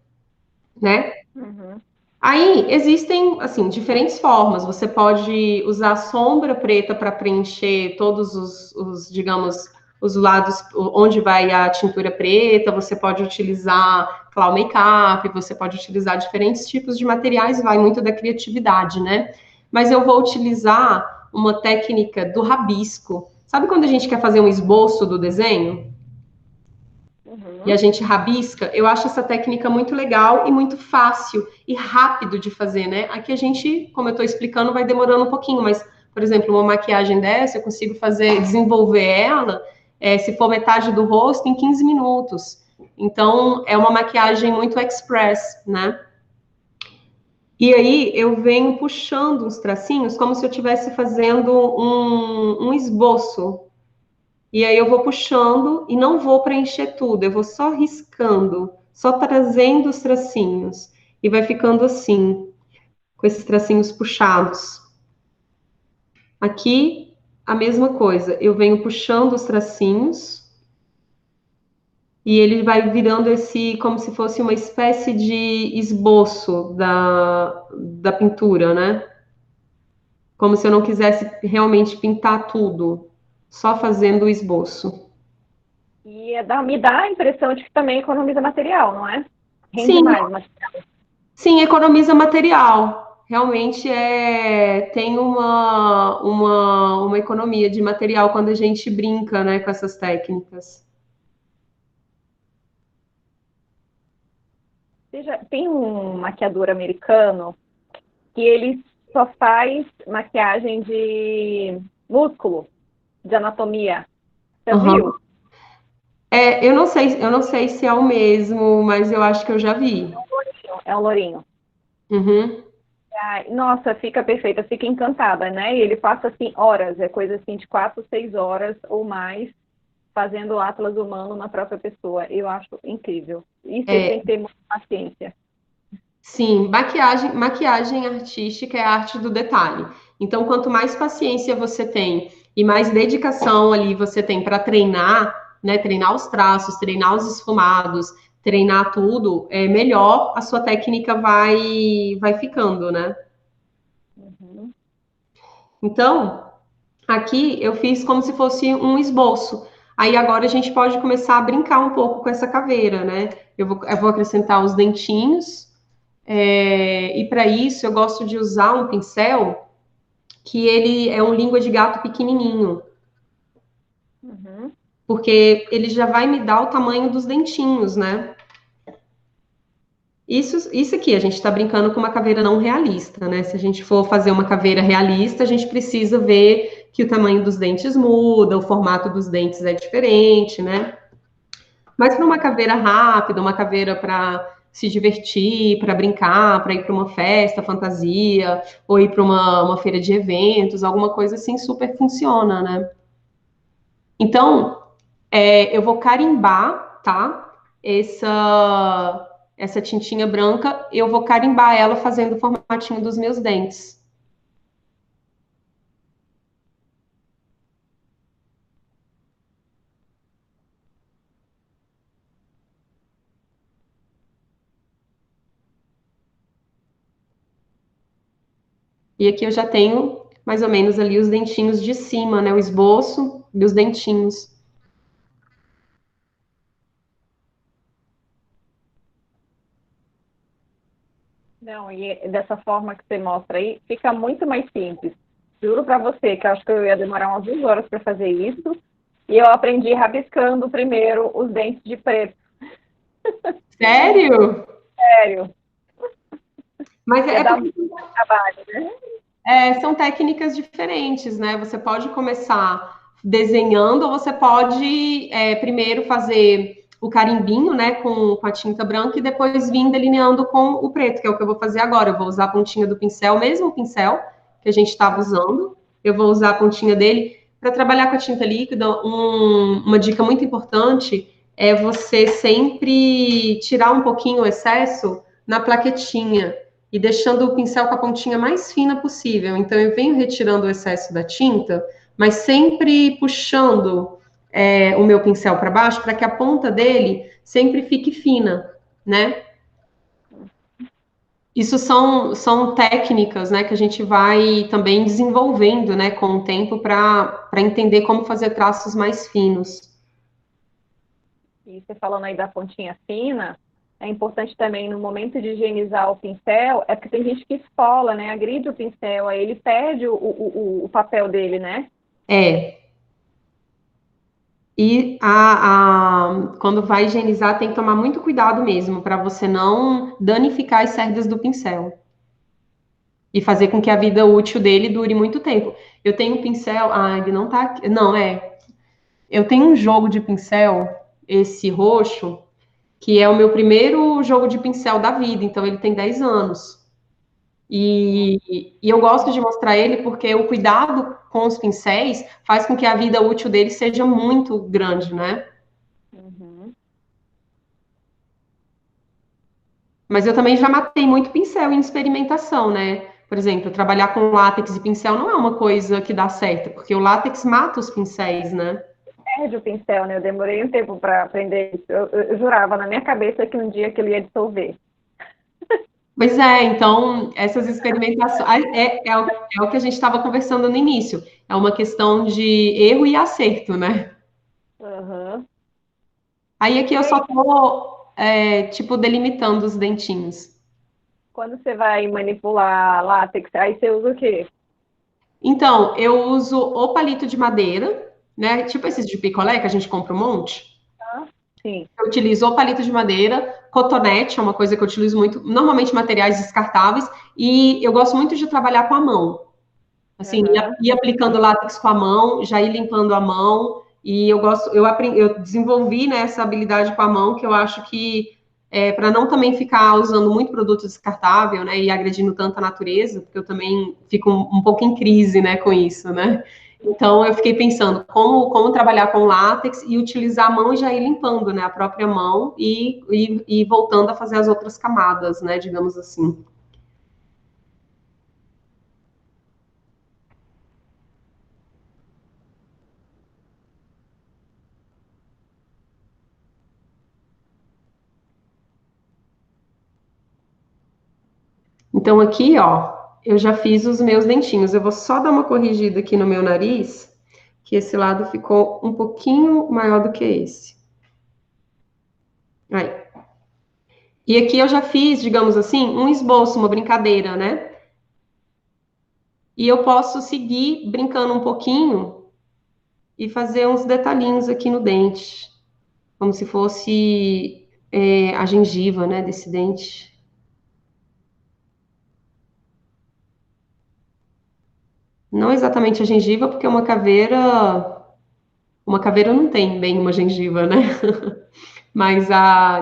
né? Uhum. Aí existem, assim, diferentes formas. Você pode usar sombra preta para preencher todos digamos, os lados onde vai a tintura preta. Você pode utilizar cloud makeup, você pode utilizar diferentes tipos de materiais, vai muito da criatividade, né? Mas eu vou utilizar uma técnica do rabisco. Sabe quando a gente quer fazer um esboço do desenho? E a gente rabisca, eu acho essa técnica muito legal e muito fácil e rápido de fazer, né? Aqui a gente, como eu estou explicando, vai demorando um pouquinho, mas, por exemplo, uma maquiagem dessa, eu consigo desenvolver ela, se for metade do rosto, em 15 minutos. Então, é uma maquiagem muito express, né? E aí, eu venho puxando uns tracinhos, como se eu estivesse fazendo um esboço. E aí eu vou puxando e não vou preencher tudo, eu vou só riscando, só trazendo os tracinhos. E vai ficando assim, com esses tracinhos puxados. Aqui, a mesma coisa, eu venho puxando os tracinhos e ele vai virando como se fosse uma espécie de esboço da pintura, né? Como se eu não quisesse realmente pintar tudo, só fazendo o esboço. E me dá a impressão de que também economiza material, não é? Rende Sim, mais material. sim, economiza material. Realmente tem uma economia de material quando a gente brinca, né, com essas técnicas. Tem um maquiador americano que ele só faz maquiagem de músculo, de anatomia. Você Aham. viu? Eu não sei se é o mesmo, mas eu acho que eu já vi. É um lourinho. Uhum. Ai, nossa, fica perfeita, fica encantada, né? E ele passa assim horas, é coisa assim de 4, 6 horas ou mais fazendo o atlas humano na própria pessoa. Eu acho incrível. Isso ele tem É, que ter muita paciência. sim, maquiagem artística é a arte do detalhe. Então, quanto mais paciência você tem e mais dedicação ali você tem para treinar, né, treinar os traços, treinar os esfumados, treinar tudo, melhor a sua técnica vai ficando, né? Uhum. Então, aqui eu fiz como se fosse um esboço. Aí agora a gente pode começar a brincar um pouco com essa caveira, né? Eu vou acrescentar os dentinhos. E para isso eu gosto de usar um pincel que ele é um língua de gato pequenininho, Uhum. porque ele já vai me dar o tamanho dos dentinhos, né? Isso aqui, a gente está brincando com uma caveira não realista, né? Se a gente for fazer uma caveira realista, a gente precisa ver que o tamanho dos dentes muda, o formato dos dentes é diferente, né? Mas para uma caveira rápida, uma caveira para se divertir, para brincar, para ir para uma festa, fantasia, ou ir para uma feira de eventos, alguma coisa assim, super funciona, né? Então, eu vou carimbar, tá? Essa tintinha branca, eu vou carimbar ela fazendo o formatinho dos meus dentes. E aqui eu já tenho mais ou menos ali os dentinhos de cima, né? O esboço e os dentinhos. Não, e dessa forma que você mostra aí, fica muito mais simples. Juro para você que eu acho que eu ia demorar umas 2 horas para fazer isso. E eu aprendi rabiscando primeiro os dentes de preto. Sério? Sério, Mas ia é dar porque muito trabalho, né? são técnicas diferentes, né? Você pode começar desenhando, ou você pode primeiro fazer o carimbinho, né, com a tinta branca, e depois vir delineando com o preto, que é o que eu vou fazer agora. Eu vou usar a pontinha do pincel, mesmo o pincel que a gente estava usando, eu vou usar a pontinha dele para trabalhar com a tinta líquida. Uma dica muito importante é você sempre tirar um pouquinho o excesso na plaquetinha e deixando o pincel com a pontinha mais fina possível. Então, eu venho retirando o excesso da tinta, mas sempre puxando o meu pincel para baixo para que a ponta dele sempre fique fina, né? Isso são técnicas, né, que a gente vai também desenvolvendo, né, com o tempo para entender como fazer traços mais finos. E você falando aí da pontinha fina, é importante também no momento de higienizar o pincel, é porque tem gente que esfola, né? Agride o pincel, aí ele perde o papel dele, né? É, e quando vai higienizar, tem que tomar muito cuidado mesmo, para você não danificar as cerdas do pincel e fazer com que a vida útil dele dure muito tempo. Eu tenho um pincel, ele não tá aqui, não, eu tenho um jogo de pincel, esse roxo, que é o meu primeiro jogo de pincel da vida, então ele tem 10 anos. E eu gosto de mostrar ele porque o cuidado com os pincéis faz com que a vida útil dele seja muito grande, né? Uhum. Mas eu também já matei muito pincel em experimentação, né? Por exemplo, trabalhar com látex e pincel não é uma coisa que dá certo, porque o látex mata os pincéis, né? Perde o pincel, né? Eu demorei um tempo para aprender isso. Eu jurava na minha cabeça que um dia que ele ia dissolver. Pois é, então essas experimentações é o que a gente estava conversando no início. É uma questão de erro e acerto, né? Uhum. Aí aqui E eu aí, só tô, tipo, delimitando os dentinhos. quando você vai manipular látex, aí você usa o quê? Então, eu uso o palito de madeira, né? Tipo esses de picolé que a gente compra um monte. Ah, sim. Eu utilizo o palito de madeira, cotonete é uma coisa que eu utilizo muito, normalmente materiais descartáveis, e eu gosto muito de trabalhar com a mão. Assim, Uhum. ir aplicando látex com a mão, já ir limpando a mão, e eu desenvolvi, né, essa habilidade com a mão, que eu acho que para não também ficar usando muito produto descartável, né, e agredindo tanto a natureza, porque eu também fico um pouco em crise, né, com isso, né. Então, eu fiquei pensando como trabalhar com látex e utilizar a mão e já ir limpando, né, a própria mão e voltando a fazer as outras camadas, né, digamos assim. Então, aqui, ó, eu já fiz os meus dentinhos. Eu vou só dar uma corrigida aqui no meu nariz, que esse lado ficou um pouquinho maior do que esse. Aí. E aqui eu já fiz, digamos assim, um esboço, uma brincadeira, né? E eu posso seguir brincando um pouquinho e fazer uns detalhinhos aqui no dente, como se fosse a gengiva, né, desse dente. Não exatamente a gengiva, porque uma caveira não tem bem uma gengiva, né? Mas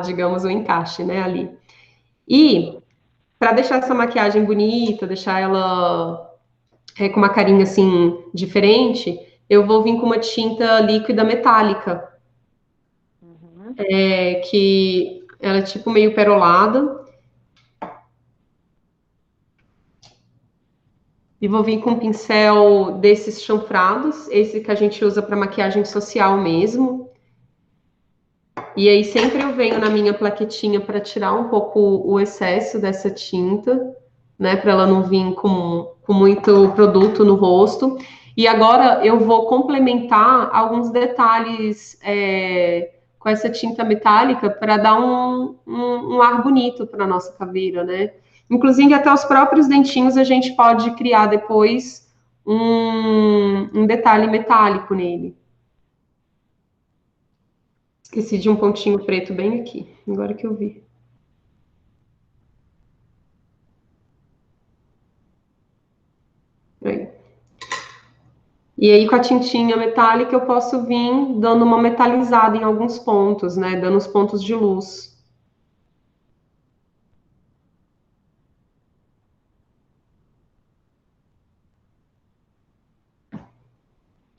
digamos, o encaixe, né, ali. E para deixar essa maquiagem bonita, deixar ela com uma carinha assim diferente, eu vou vir com uma tinta líquida metálica, Uhum. que ela é tipo meio perolada, e vou vir com um pincel desses chanfrados, esse que a gente usa para maquiagem social mesmo. E aí sempre eu venho na minha plaquetinha para tirar um pouco o excesso dessa tinta. né, para ela não vir com muito produto no rosto. E agora eu vou complementar alguns detalhes com essa tinta metálica para dar um ar bonito para a nossa caveira, né? Inclusive, até os próprios dentinhos a gente pode criar depois um detalhe metálico nele. Esqueci de um pontinho preto bem aqui, agora que eu vi. Aí. E aí, com a tintinha metálica, eu posso vir dando uma metalizada em alguns pontos, né? Dando os pontos de luz.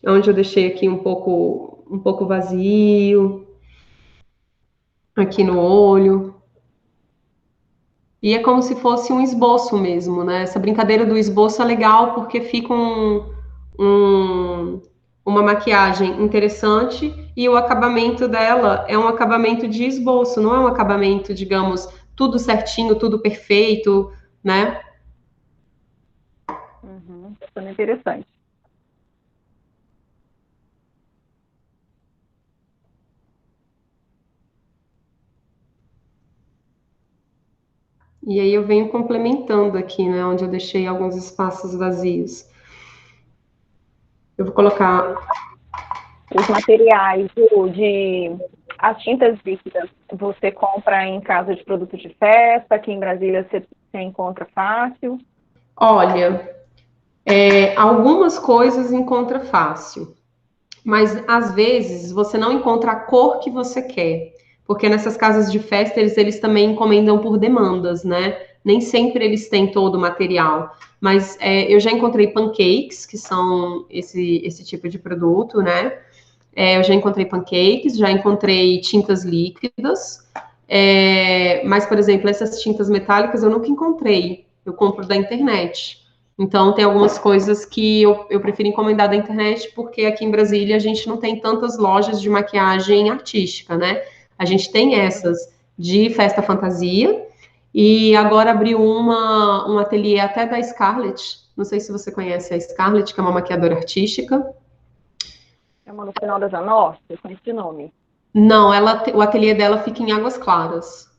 Onde eu deixei aqui um pouco vazio, aqui no olho. E é como se fosse um esboço mesmo, né? Essa brincadeira do esboço é legal porque fica um, uma maquiagem interessante e o acabamento dela é um acabamento de esboço, não é um acabamento, digamos, tudo certinho, tudo perfeito, né? Bastante interessante. E aí eu venho complementando aqui, né? Onde eu deixei alguns espaços vazios. Eu vou colocar Os materiais as tintas líquidas, você compra em casa de produto de festa, aqui em Brasília você encontra fácil? olha, algumas coisas encontra fácil, mas às vezes você não encontra a cor que você quer, porque nessas casas de festa eles também encomendam por demandas, né? Nem sempre eles têm todo o material, mas eu já encontrei pancakes, que são esse tipo de produto, né? Eu já encontrei pancakes, já encontrei tintas líquidas, mas, por exemplo, essas tintas metálicas eu nunca encontrei, eu compro da internet. Então, tem algumas coisas que eu prefiro encomendar da internet, porque aqui em Brasília a gente não tem tantas lojas de maquiagem artística, né? A gente tem essas de festa fantasia, e agora abriu um ateliê até da Scarlett. Não sei se você conhece a Scarlett, que é uma maquiadora artística. É uma no final da Zanorte, eu conheço esse nome. Não, o ateliê dela fica em Águas Claras.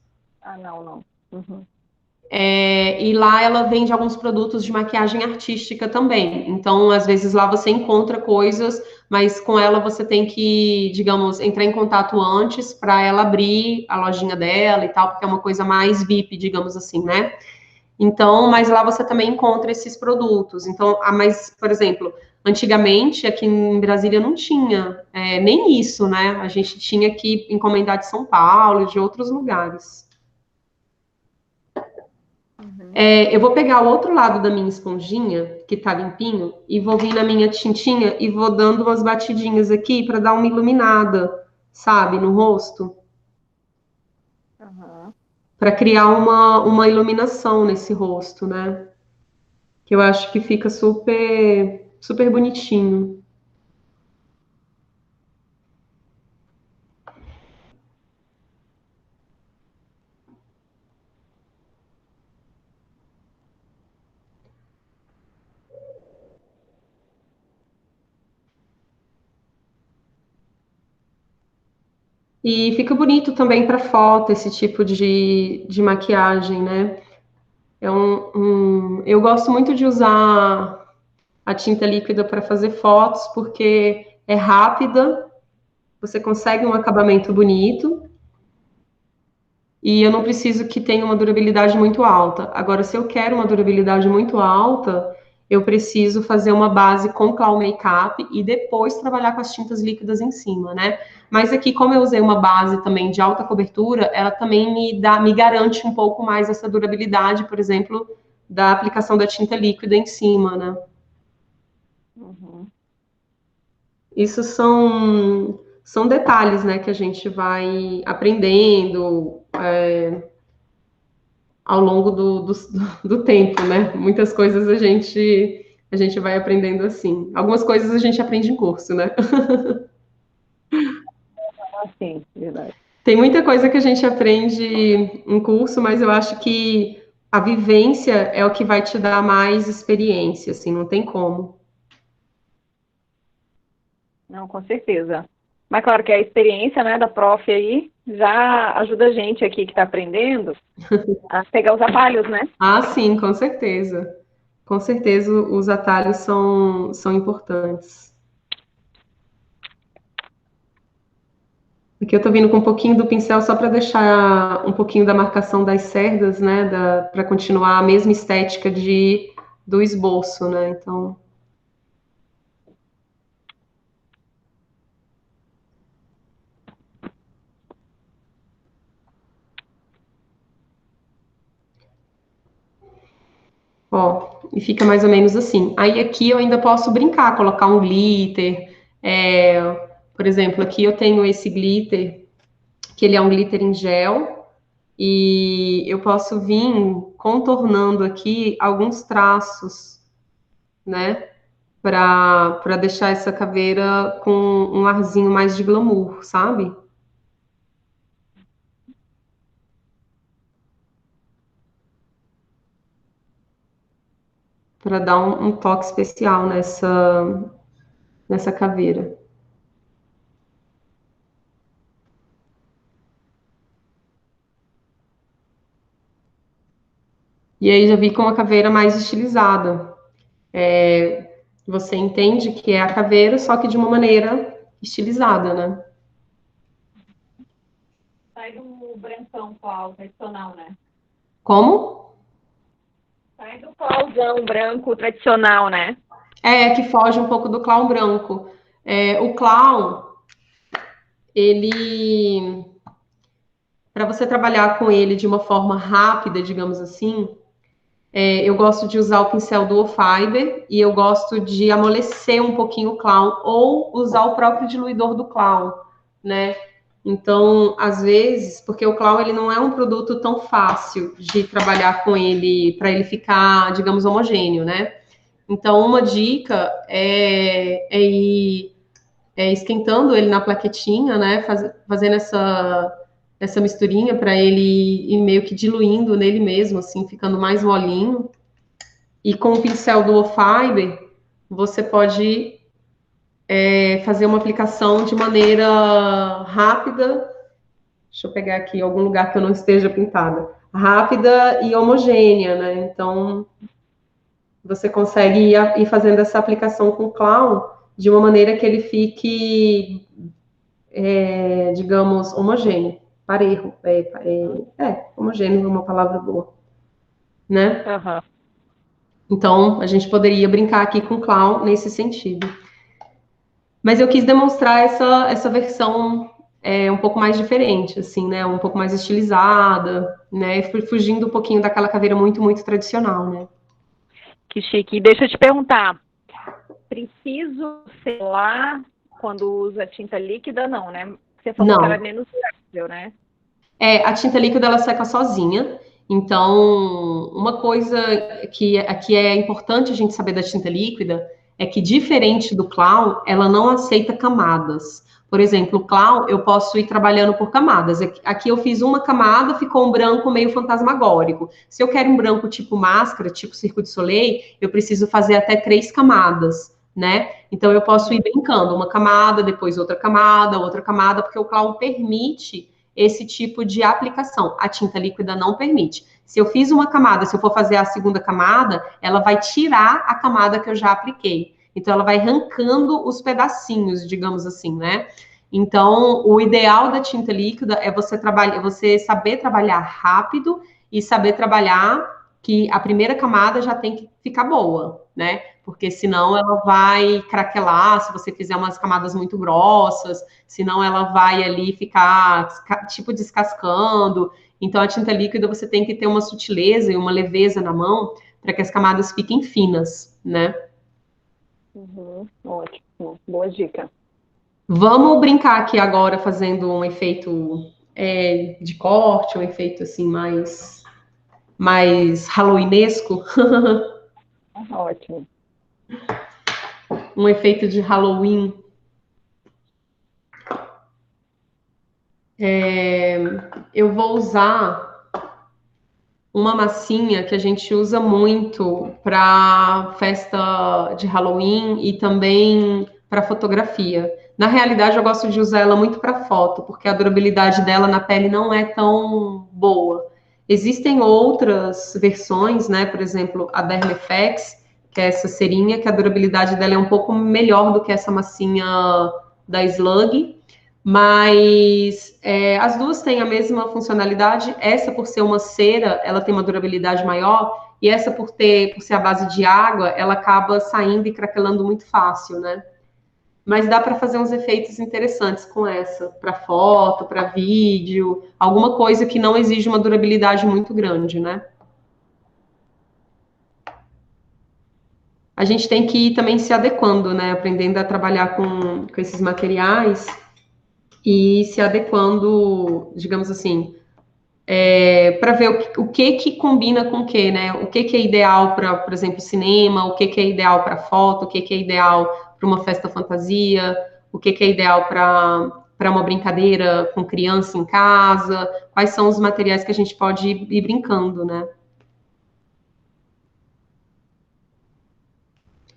Ah, não, não. Uhum. E lá ela vende alguns produtos de maquiagem artística também. Então, às vezes lá você encontra coisas, mas com ela você tem que, digamos, entrar em contato antes para ela abrir a lojinha dela e tal, porque é uma coisa mais VIP, digamos assim, né? Então, mas lá você também encontra esses produtos. Então, mas, por exemplo, antigamente aqui em Brasília não tinha nem isso, né? A gente tinha que encomendar de São Paulo e de outros lugares. Eu vou pegar o outro lado da minha esponjinha, que tá limpinho, e vou vir na minha tintinha e vou dando umas batidinhas aqui para dar uma iluminada, sabe, no rosto, Uhum. para criar uma iluminação nesse rosto, né? Que eu acho que fica super, super bonitinho. E fica bonito também para foto esse tipo de maquiagem, né? Eu gosto muito de usar a tinta líquida para fazer fotos porque é rápida, você consegue um acabamento bonito e eu não preciso que tenha uma durabilidade muito alta. Agora, se eu quero uma durabilidade muito alta, eu preciso fazer uma base com cloud makeup e depois trabalhar com as tintas líquidas em cima, né? Mas aqui, como eu usei uma base também de alta cobertura, ela também me garante um pouco mais essa durabilidade, por exemplo, da aplicação da tinta líquida em cima, né? Uhum. Isso são detalhes, né, que a gente vai aprendendo ao longo do tempo, né? Muitas coisas a gente vai aprendendo assim. Algumas coisas a gente aprende em curso, né? Ah, sim, verdade. Tem muita coisa que a gente aprende em curso, mas eu acho que a vivência é o que vai te dar mais experiência, assim, não tem como. Não, com certeza. Mas claro que a experiência, né, da prof aí já ajuda a gente aqui que está aprendendo a pegar os atalhos, né? Ah, sim, com certeza. Com certeza os atalhos são importantes. Aqui eu tô vindo com um pouquinho do pincel só para deixar um pouquinho da marcação das cerdas, né, para continuar a mesma estética do esboço, né? Então, ó, e fica mais ou menos assim. Aí aqui eu ainda posso brincar, colocar um glitter. Por exemplo, aqui eu tenho esse glitter, que ele é um glitter em gel, e eu posso vir contornando aqui alguns traços, né? Para deixar essa caveira com um arzinho mais de glamour, sabe? Para dar um toque especial nessa caveira. E aí já vi com uma caveira mais estilizada. Você entende que é a caveira, só que de uma maneira estilizada, né? Sai do brancão qual tradicional, né? Como? Sai do clauzão branco tradicional, né? Que foge um pouco do clown branco. O clown, ele, para você trabalhar com ele de uma forma rápida, digamos assim, eu gosto de usar o pincel Duo Fiber e eu gosto de amolecer um pouquinho o clown ou usar o próprio diluidor do clown, né? Então, às vezes, porque o clown ele não é um produto tão fácil de trabalhar com ele para ele ficar, digamos, homogêneo, né? Então, uma dica é ir esquentando ele na plaquetinha, né? Fazendo essa misturinha para ele ir meio que diluindo nele mesmo, assim, ficando mais molinho. E com o pincel Duo Fiber, você pode fazer uma aplicação de maneira rápida. Deixa eu pegar aqui algum lugar que eu não esteja pintada. Rápida e homogênea, né? Então, você consegue ir fazendo essa aplicação com o clown de uma maneira que ele fique, digamos, homogêneo. Parejo. Homogêneo é uma palavra boa, né? Aham. Então, a gente poderia brincar aqui com o clown nesse sentido. Mas eu quis demonstrar essa versão um pouco mais diferente, assim, né? Um pouco mais estilizada, né? Fugindo um pouquinho daquela caveira muito, muito tradicional, né? Que chique. E deixa eu te perguntar, preciso selar quando usa tinta líquida? Não, né? Você falou que ela é Não. menos durável, né? A tinta líquida ela seca sozinha. Então, uma coisa que é importante a gente saber da tinta líquida é que, diferente do clown, ela não aceita camadas. Por exemplo, o clown eu posso ir trabalhando por camadas. Aqui eu fiz uma camada, ficou um branco meio fantasmagórico. Se eu quero um branco tipo máscara, tipo Circo de Soleil, eu preciso fazer até 3 camadas, né? Então eu posso ir brincando, uma camada, depois outra camada, porque o clown permite esse tipo de aplicação. A tinta líquida não permite. Se eu fiz uma camada, se eu for fazer a segunda camada, ela vai tirar a camada que eu já apliquei. Então, ela vai arrancando os pedacinhos, digamos assim, né? Então, o ideal da tinta líquida é você saber trabalhar rápido e saber trabalhar que a primeira camada já tem que ficar boa, né? Porque senão ela vai craquelar se você fizer umas camadas muito grossas, senão ela vai ali ficar tipo descascando. Então a tinta líquida você tem que ter uma sutileza e uma leveza na mão para que as camadas fiquem finas, né? Uhum, ótimo. Boa dica. Vamos brincar aqui agora fazendo um efeito de corte, um efeito assim mais halloweenesco, Ótimo. um efeito de Halloween. Eu vou usar uma massinha que a gente usa muito para festa de Halloween e também para fotografia. Na realidade, eu gosto de usar ela muito para foto, porque a durabilidade dela na pele não é tão boa. Existem outras versões, né? Por exemplo, a Dermefex, que é essa cerinha, que a durabilidade dela é um pouco melhor do que essa massinha da Slug, mas as duas têm a mesma funcionalidade. Essa, por ser uma cera, ela tem uma durabilidade maior, e essa, por ser a base de água, ela acaba saindo e craquelando muito fácil, né? Mas dá para fazer uns efeitos interessantes com essa, para foto, para vídeo, alguma coisa que não exige uma durabilidade muito grande, né? A gente tem que ir também se adequando, né? Aprendendo a trabalhar com esses materiais e se adequando, digamos assim, para ver o que combina com o que, né? O que é ideal para, por exemplo, cinema, o que é ideal para foto, o que é ideal para uma festa fantasia, o que é ideal para uma brincadeira com criança em casa, quais são os materiais que a gente pode ir brincando, né?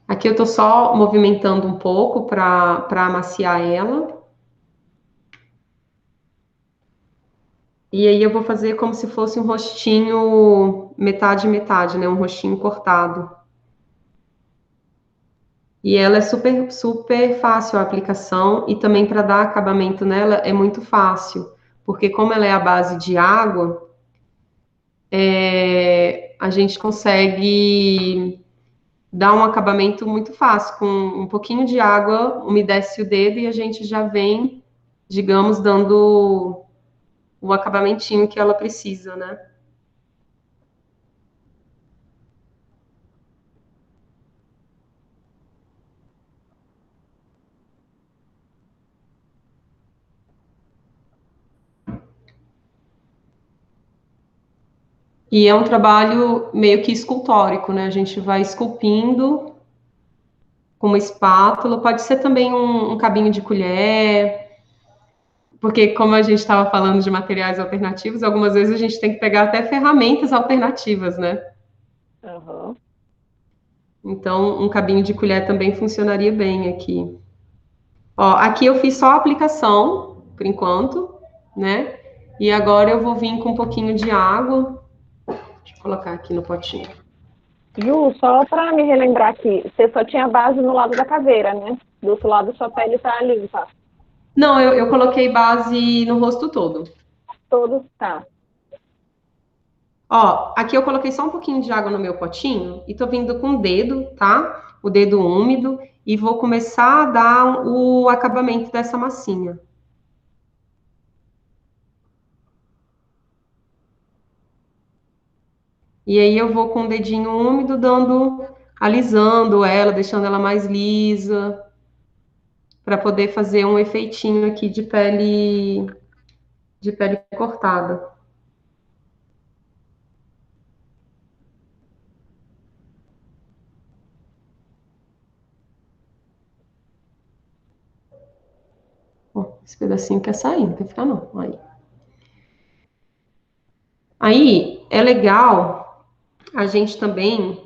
Aqui eu estou só movimentando um pouco para amaciar ela. E aí eu vou fazer como se fosse um rostinho metade metade, né? Um rostinho cortado. E ela é super super fácil a aplicação e também para dar acabamento nela é muito fácil, porque como ela é a base de água, a gente consegue dar um acabamento muito fácil com um pouquinho de água, umedece o dedo e a gente já vem, digamos, dando o acabamentinho que ela precisa, né? E é um trabalho meio que escultórico, né? A gente vai esculpindo com uma espátula, pode ser também um cabinho de colher, porque como a gente estava falando de materiais alternativos, algumas vezes a gente tem que pegar até ferramentas alternativas, né? Uhum. Então, um cabinho de colher também funcionaria bem aqui. Ó, aqui eu fiz só a aplicação, por enquanto, né? E agora eu vou vir com um pouquinho de água. Deixa eu colocar aqui no potinho. Ju, só para me relembrar aqui, você só tinha base no lado da caveira, né? Do outro lado sua pele tá limpa. Não, eu coloquei base no rosto todo. Todo tá. Ó, aqui eu coloquei só um pouquinho de água no meu potinho e tô vindo com o dedo, tá? O dedo úmido e vou começar a dar o acabamento dessa massinha. E aí eu vou com o dedinho úmido alisando ela, deixando ela mais lisa, para poder fazer um efeitinho aqui de pele cortada. Ó, esse pedacinho quer sair, não quer ficar não. Aí é legal a gente também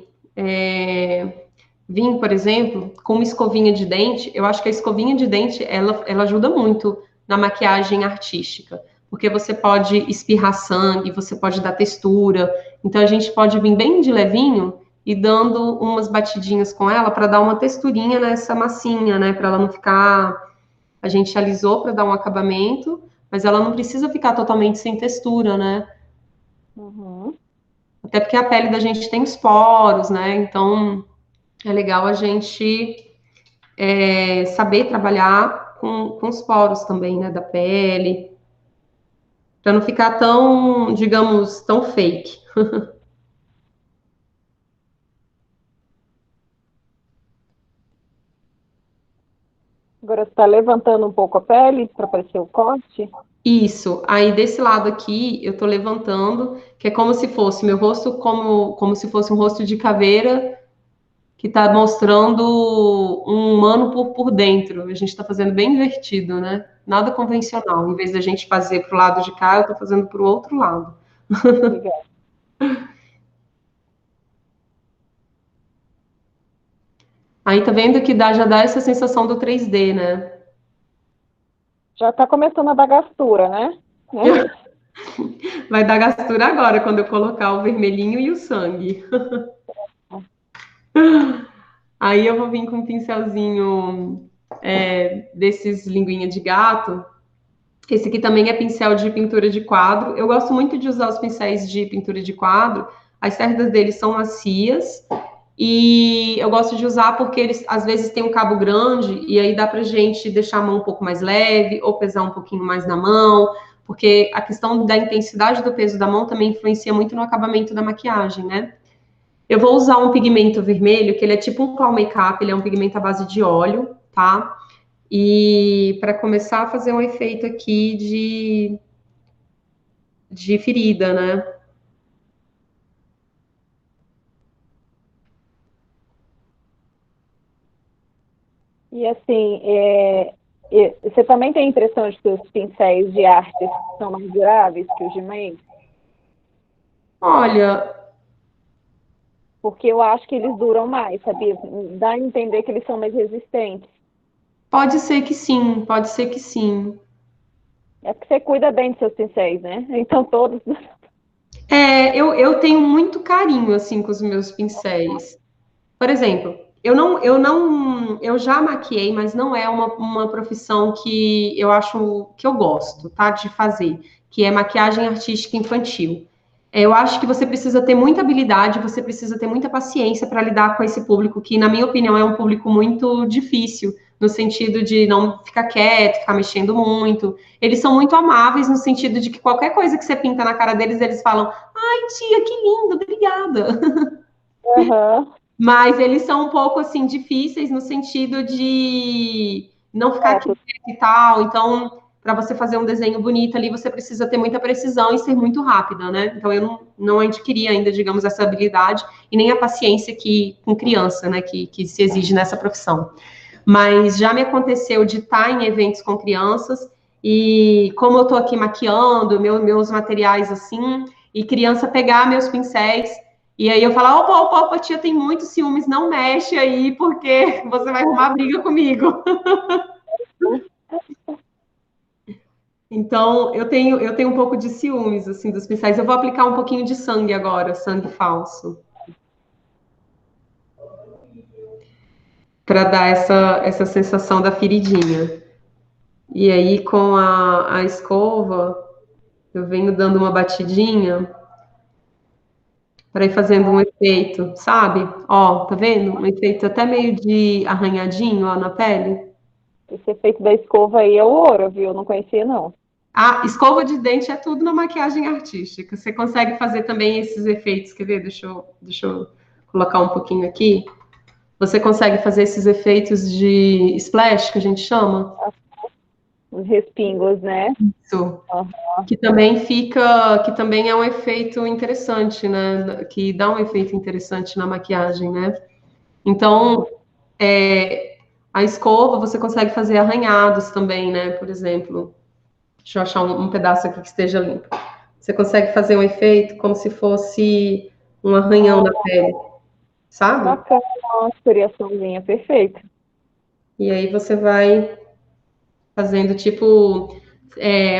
vir, por exemplo, com uma escovinha de dente. Eu acho que a escovinha de dente ela ajuda muito na maquiagem artística, porque você pode espirrar sangue, você pode dar textura. Então a gente pode vir bem de levinho e dando umas batidinhas com ela para dar uma texturinha nessa massinha, né? Para ela não ficar. A gente alisou para dar um acabamento, mas ela não precisa ficar totalmente sem textura, né? Uhum. Até porque a pele da gente tem os poros, né? Então é legal a gente saber trabalhar com os poros também, né, da pele, para não ficar tão, digamos, tão fake. Agora você está levantando um pouco a pele para aparecer o corte? Isso. Aí desse lado aqui eu tô levantando, que é como se fosse meu rosto, como se fosse um rosto de caveira que tá mostrando um humano por dentro. A gente tá fazendo bem invertido, né? Nada convencional. Em vez da gente fazer pro lado de cá, eu tô fazendo pro outro lado. Legal. Aí tá vendo que já dá essa sensação do 3D, né? Já está começando a dar gastura, né? Vai dar gastura agora, quando eu colocar o vermelhinho e o sangue. Aí eu vou vir com um pincelzinho desses linguinha de gato. Esse aqui também é pincel de pintura de quadro. Eu gosto muito de usar os pincéis de pintura de quadro. As cerdas deles são macias. E eu gosto de usar porque eles às vezes têm um cabo grande e aí dá pra gente deixar a mão um pouco mais leve ou pesar um pouquinho mais na mão, porque a questão da intensidade do peso da mão também influencia muito no acabamento da maquiagem, né? Eu vou usar um pigmento vermelho, que ele é tipo um clown makeup, ele é um pigmento à base de óleo, tá? E para começar a fazer um efeito aqui de ferida, né? E assim, você também tem a impressão de que os pincéis de arte são mais duráveis que os de mãe? Olha, Porque eu acho que eles duram mais, sabia? Dá a entender que eles são mais resistentes. pode ser que sim, pode ser que sim. É porque você cuida bem dos seus pincéis, né? Então todos. Eu tenho muito carinho, assim, com os meus pincéis. Por exemplo, eu já maquiei, mas não é uma profissão que eu acho que eu gosto, tá, de fazer, que é maquiagem artística infantil. Eu acho que você precisa ter muita habilidade, você precisa ter muita paciência para lidar com esse público, que, na minha opinião, é um público muito difícil, no sentido de não ficar quieto, ficar mexendo muito. Eles são muito amáveis, no sentido de que qualquer coisa que você pinta na cara deles, eles falam: ai, tia, que lindo, obrigada. Aham. Mas eles são um pouco assim difíceis no sentido de não ficar É, quieto e tal. Então, para você fazer um desenho bonito ali, você precisa ter muita precisão e ser muito rápida, né? Então, eu não adquiri ainda, digamos, essa habilidade e nem a paciência que com criança, né, que se exige nessa profissão. Mas já me aconteceu de estar em eventos com crianças e como eu estou aqui maquiando meus materiais assim, e criança pegar meus pincéis e aí eu falo: opa, opa, opa, tia, tem muitos ciúmes, não mexe aí, porque você vai arrumar briga comigo. Então, eu tenho um pouco de ciúmes, assim, dos pincéis. Eu vou aplicar um pouquinho de sangue agora, sangue falso, para dar essa sensação da feridinha. E aí, com a escova, eu venho dando uma batidinha para ir fazendo um efeito, sabe? Ó, tá vendo? Um efeito até meio de arranhadinho, ó, na pele. esse efeito da escova aí é o ouro, viu? Eu não conhecia, não. A escova de dente é tudo na maquiagem artística. Você consegue fazer também esses efeitos. Quer ver? Deixa eu colocar um pouquinho aqui. Você consegue fazer esses efeitos de splash, que a gente chama? Os respingos, né? Isso. Aham. Que também é um efeito interessante, né? Que dá um efeito interessante na maquiagem, né? Então, a escova você consegue fazer arranhados também, né? Por exemplo, deixa eu achar um pedaço aqui que esteja limpo. Você consegue fazer um efeito como se fosse um arranhão na pele, sabe? Bacana, uma criaçãozinha perfeita. E aí você vai fazendo tipo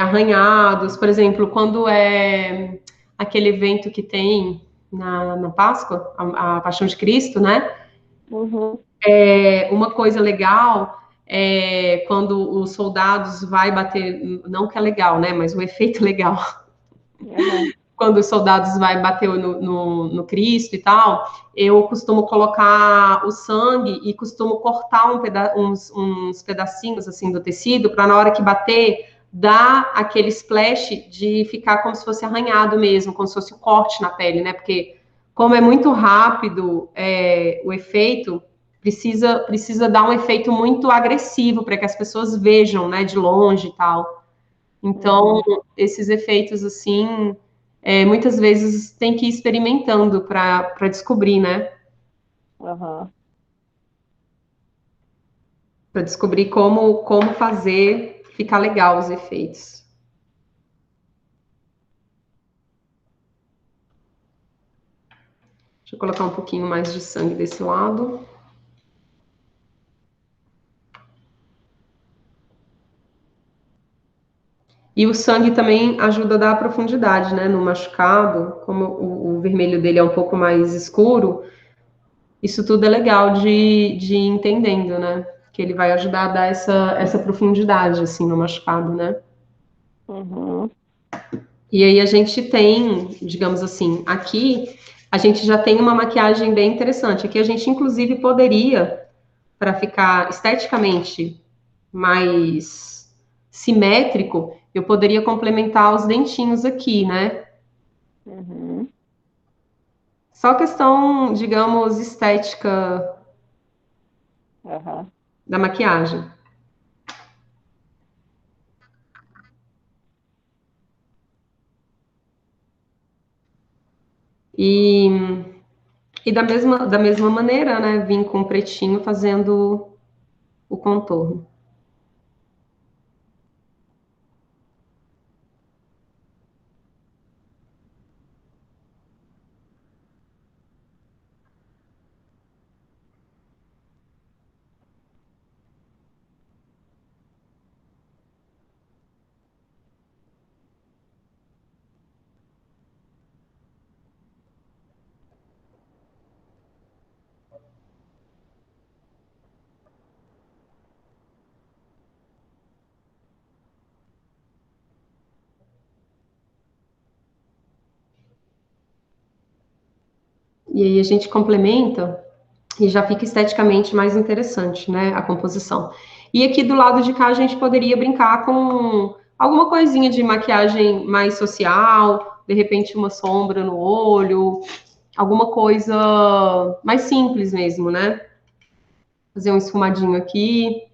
arranhados, por exemplo, quando é aquele evento que tem na Páscoa, a Paixão de Cristo, né? Uhum. Uma coisa legal é quando os soldados vai bater, não que é legal, né? Mas o efeito legal Aham. quando os soldados vai bater no Cristo e tal, eu costumo colocar o sangue e costumo cortar uns pedacinhos assim do tecido para na hora que bater dar aquele splash de ficar como se fosse arranhado mesmo, como se fosse um corte na pele, né? Porque como é muito rápido o efeito, precisa dar um efeito muito agressivo para que as pessoas vejam, né, de longe e tal. Então, Uhum. esses efeitos assim muitas vezes tem que ir experimentando para descobrir, né? Aham. Para descobrir como fazer ficar legal os efeitos. Deixa eu colocar um pouquinho mais de sangue desse lado. E o sangue também ajuda a dar profundidade, né? No machucado, como o vermelho dele é um pouco mais escuro, isso tudo é legal de ir entendendo, né? Que ele vai ajudar a dar essa profundidade, assim, no machucado, né? Uhum. E aí a gente tem, digamos assim, aqui a gente já tem uma maquiagem bem interessante. Aqui a gente, inclusive, poderia, para ficar esteticamente mais simétrico, eu poderia complementar os dentinhos aqui, né? Uhum. Só questão, digamos, estética Uhum. da maquiagem. E, e da mesma maneira, né? Vim com pretinho fazendo o contorno. E aí a gente complementa e já fica esteticamente mais interessante, né, a composição. E aqui do lado de cá a gente poderia brincar com alguma coisinha de maquiagem mais social, de repente uma sombra no olho, alguma coisa mais simples mesmo, né? Fazer um esfumadinho aqui.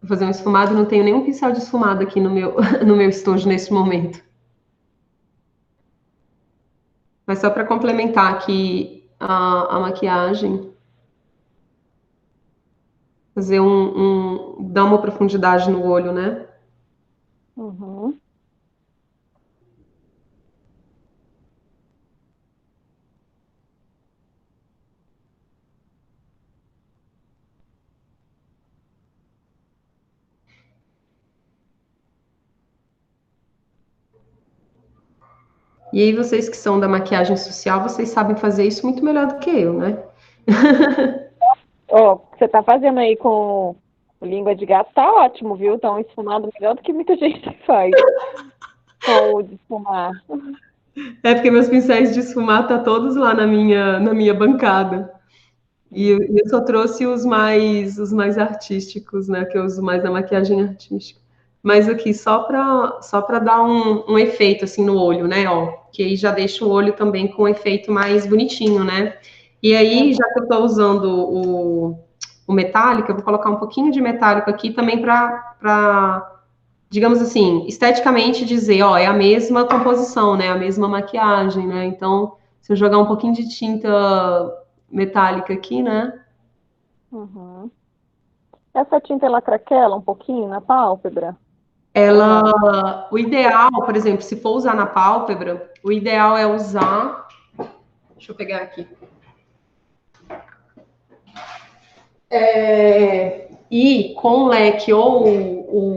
Vou fazer um esfumado, não tenho nenhum pincel de esfumado aqui no meu estojo nesse momento. Mas só para complementar aqui a maquiagem, fazer dar uma profundidade no olho, né? Uhum. E aí vocês que são da maquiagem social, vocês sabem fazer isso muito melhor do que eu, né? Ó, o que você tá fazendo aí com língua de gato tá ótimo, viu? Tão esfumado melhor do que muita gente faz com o de esfumar. É porque meus pincéis de esfumar tá todos lá na minha bancada. E eu só trouxe os mais artísticos, né? Que eu uso mais na maquiagem artística. Mas aqui só para dar um efeito assim no olho, né? Ó, que aí já deixa o olho também com um efeito mais bonitinho, né? E aí, já que eu estou usando o metálico, eu vou colocar um pouquinho de metálico aqui também para, digamos assim, esteticamente dizer, ó, é a mesma composição, né? A mesma maquiagem, né? Então, se eu jogar um pouquinho de tinta metálica aqui, né? Uhum. Essa tinta ela craquela um pouquinho na pálpebra ou não? O ideal, por exemplo, se for usar na pálpebra, o ideal é usar. Deixa eu pegar aqui. E com o leque ou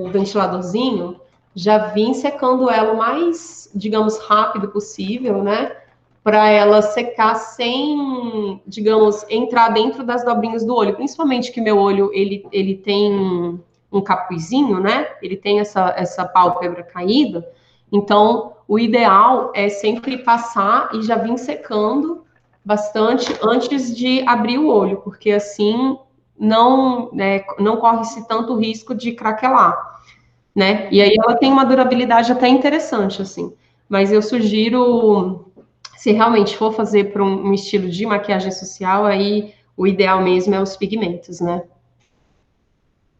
o ventiladorzinho, já vim secando ela o mais, digamos, rápido possível, né? Para ela secar sem, digamos, entrar dentro das dobrinhas do olho. Principalmente que meu olho, ele tem um capuzinho, né? Ele tem essa pálpebra caída. Então, o ideal é sempre passar e já vir secando bastante antes de abrir o olho, porque assim não, né, não corre-se tanto risco de craquelar, né? E aí ela tem uma durabilidade até interessante, assim. Mas eu sugiro, se realmente for fazer para um estilo de maquiagem social, aí o ideal mesmo é os pigmentos, né?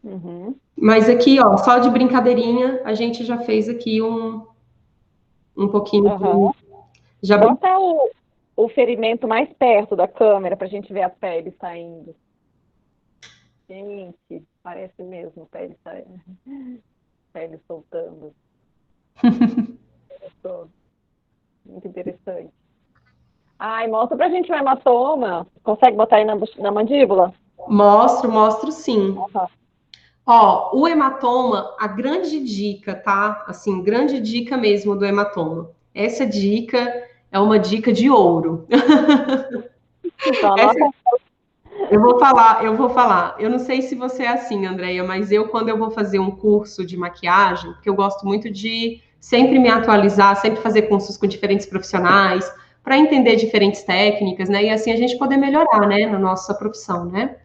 Uhum. Mas aqui, ó, só de brincadeirinha, a gente já fez aqui um pouquinho Aham. já Bota o ferimento mais perto da câmera para a gente ver a pele saindo. Gente. Parece mesmo, pele soltando. Muito interessante. Ai, mostra pra gente o hematoma. Consegue botar aí na mandíbula? Mostro sim. Uhum. Ó, o hematoma, a grande dica, tá? Assim, grande dica mesmo do hematoma. Essa dica é uma dica de ouro. Então, Essa, anota. eu vou falar. Eu não sei se você é assim, Andreia, mas eu, quando eu vou fazer um curso de maquiagem, porque eu gosto muito de sempre me atualizar, sempre fazer cursos com diferentes profissionais, para entender diferentes técnicas, né? E assim a gente poder melhorar, né, na nossa profissão, né?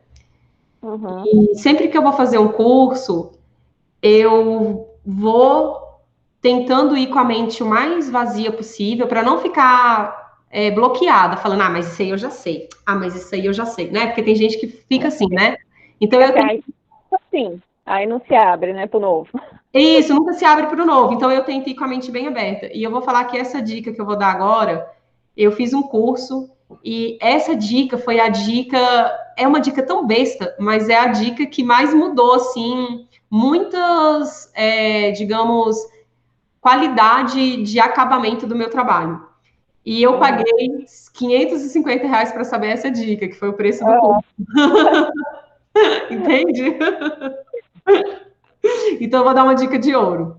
Uhum. E sempre que eu vou fazer um curso, eu vou tentando ir com a mente o mais vazia possível para não ficar bloqueada, falando, ah, mas isso aí eu já sei, ah, mas isso aí eu já sei, né? Porque tem gente que fica assim, né? Então Fica eu assim, tenho aí não se abre, né, pro novo. isso, nunca se abre para o novo, então eu tento ir com a mente bem aberta. E eu vou falar que essa dica que eu vou dar agora, eu fiz um curso e essa dica foi a dica, é uma dica tão besta, mas é a dica que mais mudou, assim, muitas, digamos, qualidade de acabamento do meu trabalho. E eu Uhum. paguei R$ 550 para saber essa dica, que foi o preço do Uhum. curso. Entende? Então, eu vou dar uma dica de ouro.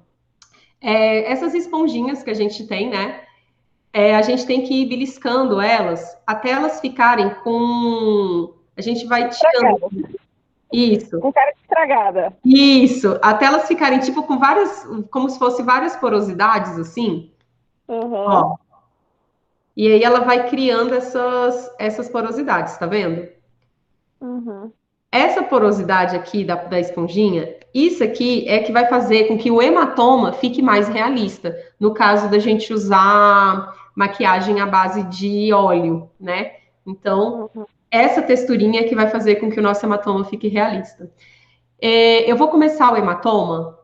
Essas esponjinhas que a gente tem, né? A gente tem que ir beliscando elas até elas ficarem com. A gente vai tirando. Estragada. Isso, Com cara de estragada. isso. Até elas ficarem, tipo, com várias. Como se fosse várias porosidades, assim. Uhum. Ó. E aí ela vai criando essas porosidades, tá vendo? Uhum. Essa porosidade aqui da esponjinha, isso aqui é que vai fazer com que o hematoma fique mais realista. No caso da gente usar maquiagem à base de óleo, né? Então, Uhum. essa texturinha é que vai fazer com que o nosso hematoma fique realista. Eu vou começar o hematoma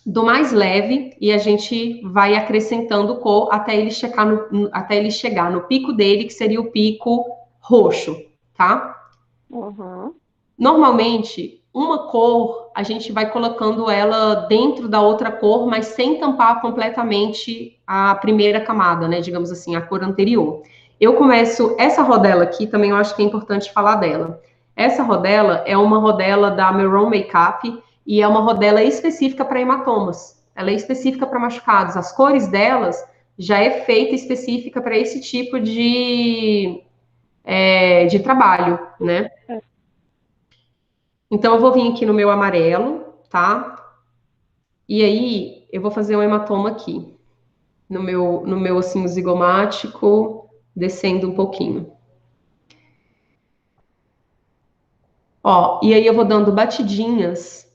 do mais leve e a gente vai acrescentando cor até ele chegar no pico dele, que seria o pico roxo, tá? Uhum. Normalmente, uma cor, a gente vai colocando ela dentro da outra cor, mas sem tampar completamente a primeira camada, né? Digamos assim, a cor anterior. Eu começo essa rodela aqui, também eu acho que é importante falar dela. Essa rodela é uma rodela da Mehron Makeup e é uma rodela específica para hematomas. Ela é específica para machucados. As cores delas já é feita específica para esse tipo de trabalho, né? É. Então, eu vou vir aqui no meu amarelo, tá? E aí, eu vou fazer um hematoma aqui, no meu ossinho zigomático, descendo um pouquinho. Ó, e aí eu vou dando batidinhas,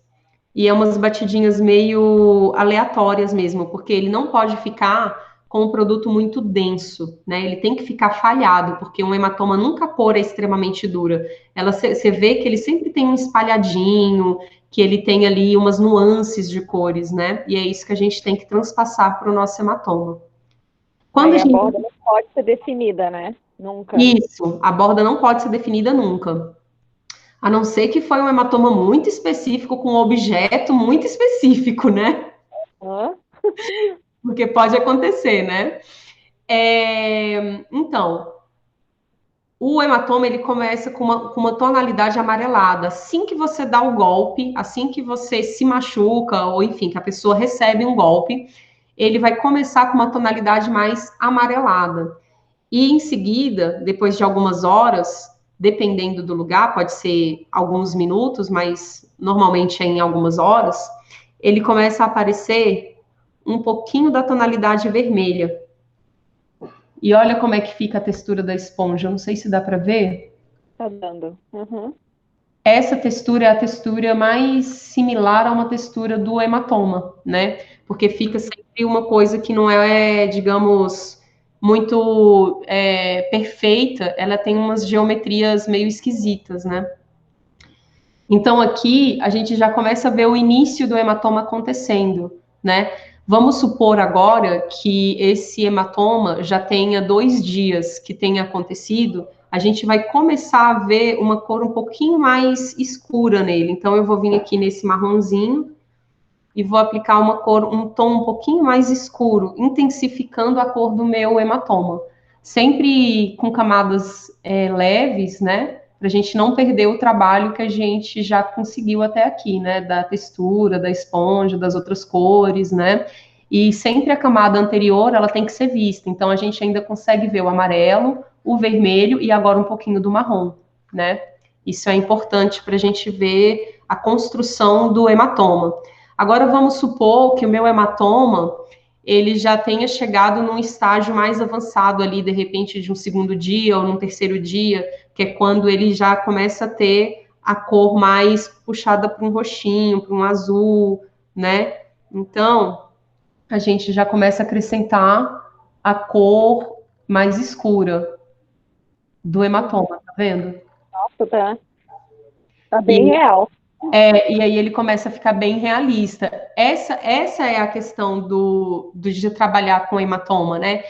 e é umas batidinhas meio aleatórias mesmo, porque ele não pode ficar com um produto muito denso, né? Ele tem que ficar falhado, porque um hematoma nunca a cor é extremamente dura. Você vê que ele sempre tem um espalhadinho, que ele tem ali umas nuances de cores, né? E é isso que a gente tem que transpassar para o nosso hematoma. Quando Aí a a borda gente. não pode ser definida, né? Nunca. Isso, a borda não pode ser definida nunca. A não ser que foi um hematoma muito específico, com um objeto muito específico, né? Hã? Porque pode acontecer, né? Então, o hematoma ele começa com uma tonalidade amarelada. Assim que você dá o golpe, assim que você se machuca, ou enfim, que a pessoa recebe um golpe, ele vai começar com uma tonalidade mais amarelada. E em seguida, depois de algumas horas, dependendo do lugar, pode ser alguns minutos, mas normalmente é em algumas horas, ele começa a aparecer um pouquinho da tonalidade vermelha. E olha como é que fica a textura da esponja. Eu não sei se dá para ver. Tá dando. Uhum. Essa textura é a textura mais similar a uma textura do hematoma, né? Porque fica sempre uma coisa que não é, digamos, muito perfeita, ela tem umas geometrias meio esquisitas, né? Então aqui a gente já começa a ver o início do hematoma acontecendo, né? Vamos supor agora que esse hematoma já tenha 2 dias que tenha acontecido, a gente vai começar a ver uma cor um pouquinho mais escura nele. Então, eu vou vir aqui nesse marronzinho e vou aplicar uma cor, um tom um pouquinho mais escuro, intensificando a cor do meu hematoma. Sempre com camadas leves, né? Para a gente não perder o trabalho que a gente já conseguiu até aqui, né? Da textura, da esponja, das outras cores, né? E sempre a camada anterior, ela tem que ser vista. Então, a gente ainda consegue ver o amarelo, o vermelho e agora um pouquinho do marrom, né? Isso é importante para a gente ver a construção do hematoma. Agora, vamos supor que o meu hematoma, ele já tenha chegado num estágio mais avançado ali, de repente, de um segundo dia ou num terceiro dia, que é quando ele já começa a ter a cor mais puxada para um roxinho, para um azul, né? Então, a gente já começa a acrescentar a cor mais escura do hematoma, tá vendo? Nossa, tá bem real. E aí ele começa a ficar bem realista. Essa é a questão de trabalhar com hematoma, né?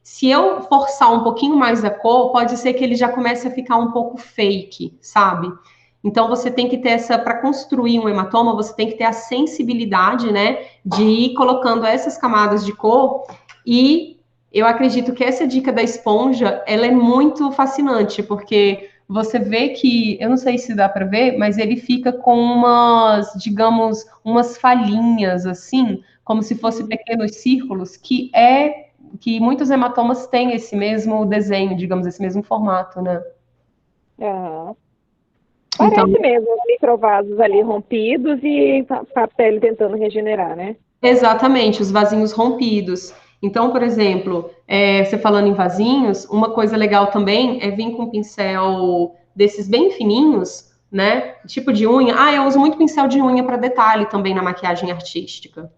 Se eu forçar um pouquinho mais a cor, pode ser que ele já comece a ficar um pouco fake, sabe? Então você tem que ter para construir um hematoma, você tem que ter a sensibilidade, né, de ir colocando essas camadas de cor. E eu acredito que essa dica da esponja, ela é muito fascinante, porque você vê que, eu não sei se dá para ver, mas ele fica com umas, digamos, umas falhinhas assim, como se fossem pequenos círculos, que muitos hematomas têm esse mesmo desenho, digamos, esse mesmo formato, né? Uhum. Então, Parece mesmo os microvasos ali rompidos e a pele tentando regenerar, né? exatamente, os vasinhos rompidos. Então, por exemplo, você falando em vasinhos, uma coisa legal também é vir com um pincel desses bem fininhos, né? Tipo de unha. Ah, eu uso muito pincel de unha para detalhe também na maquiagem artística.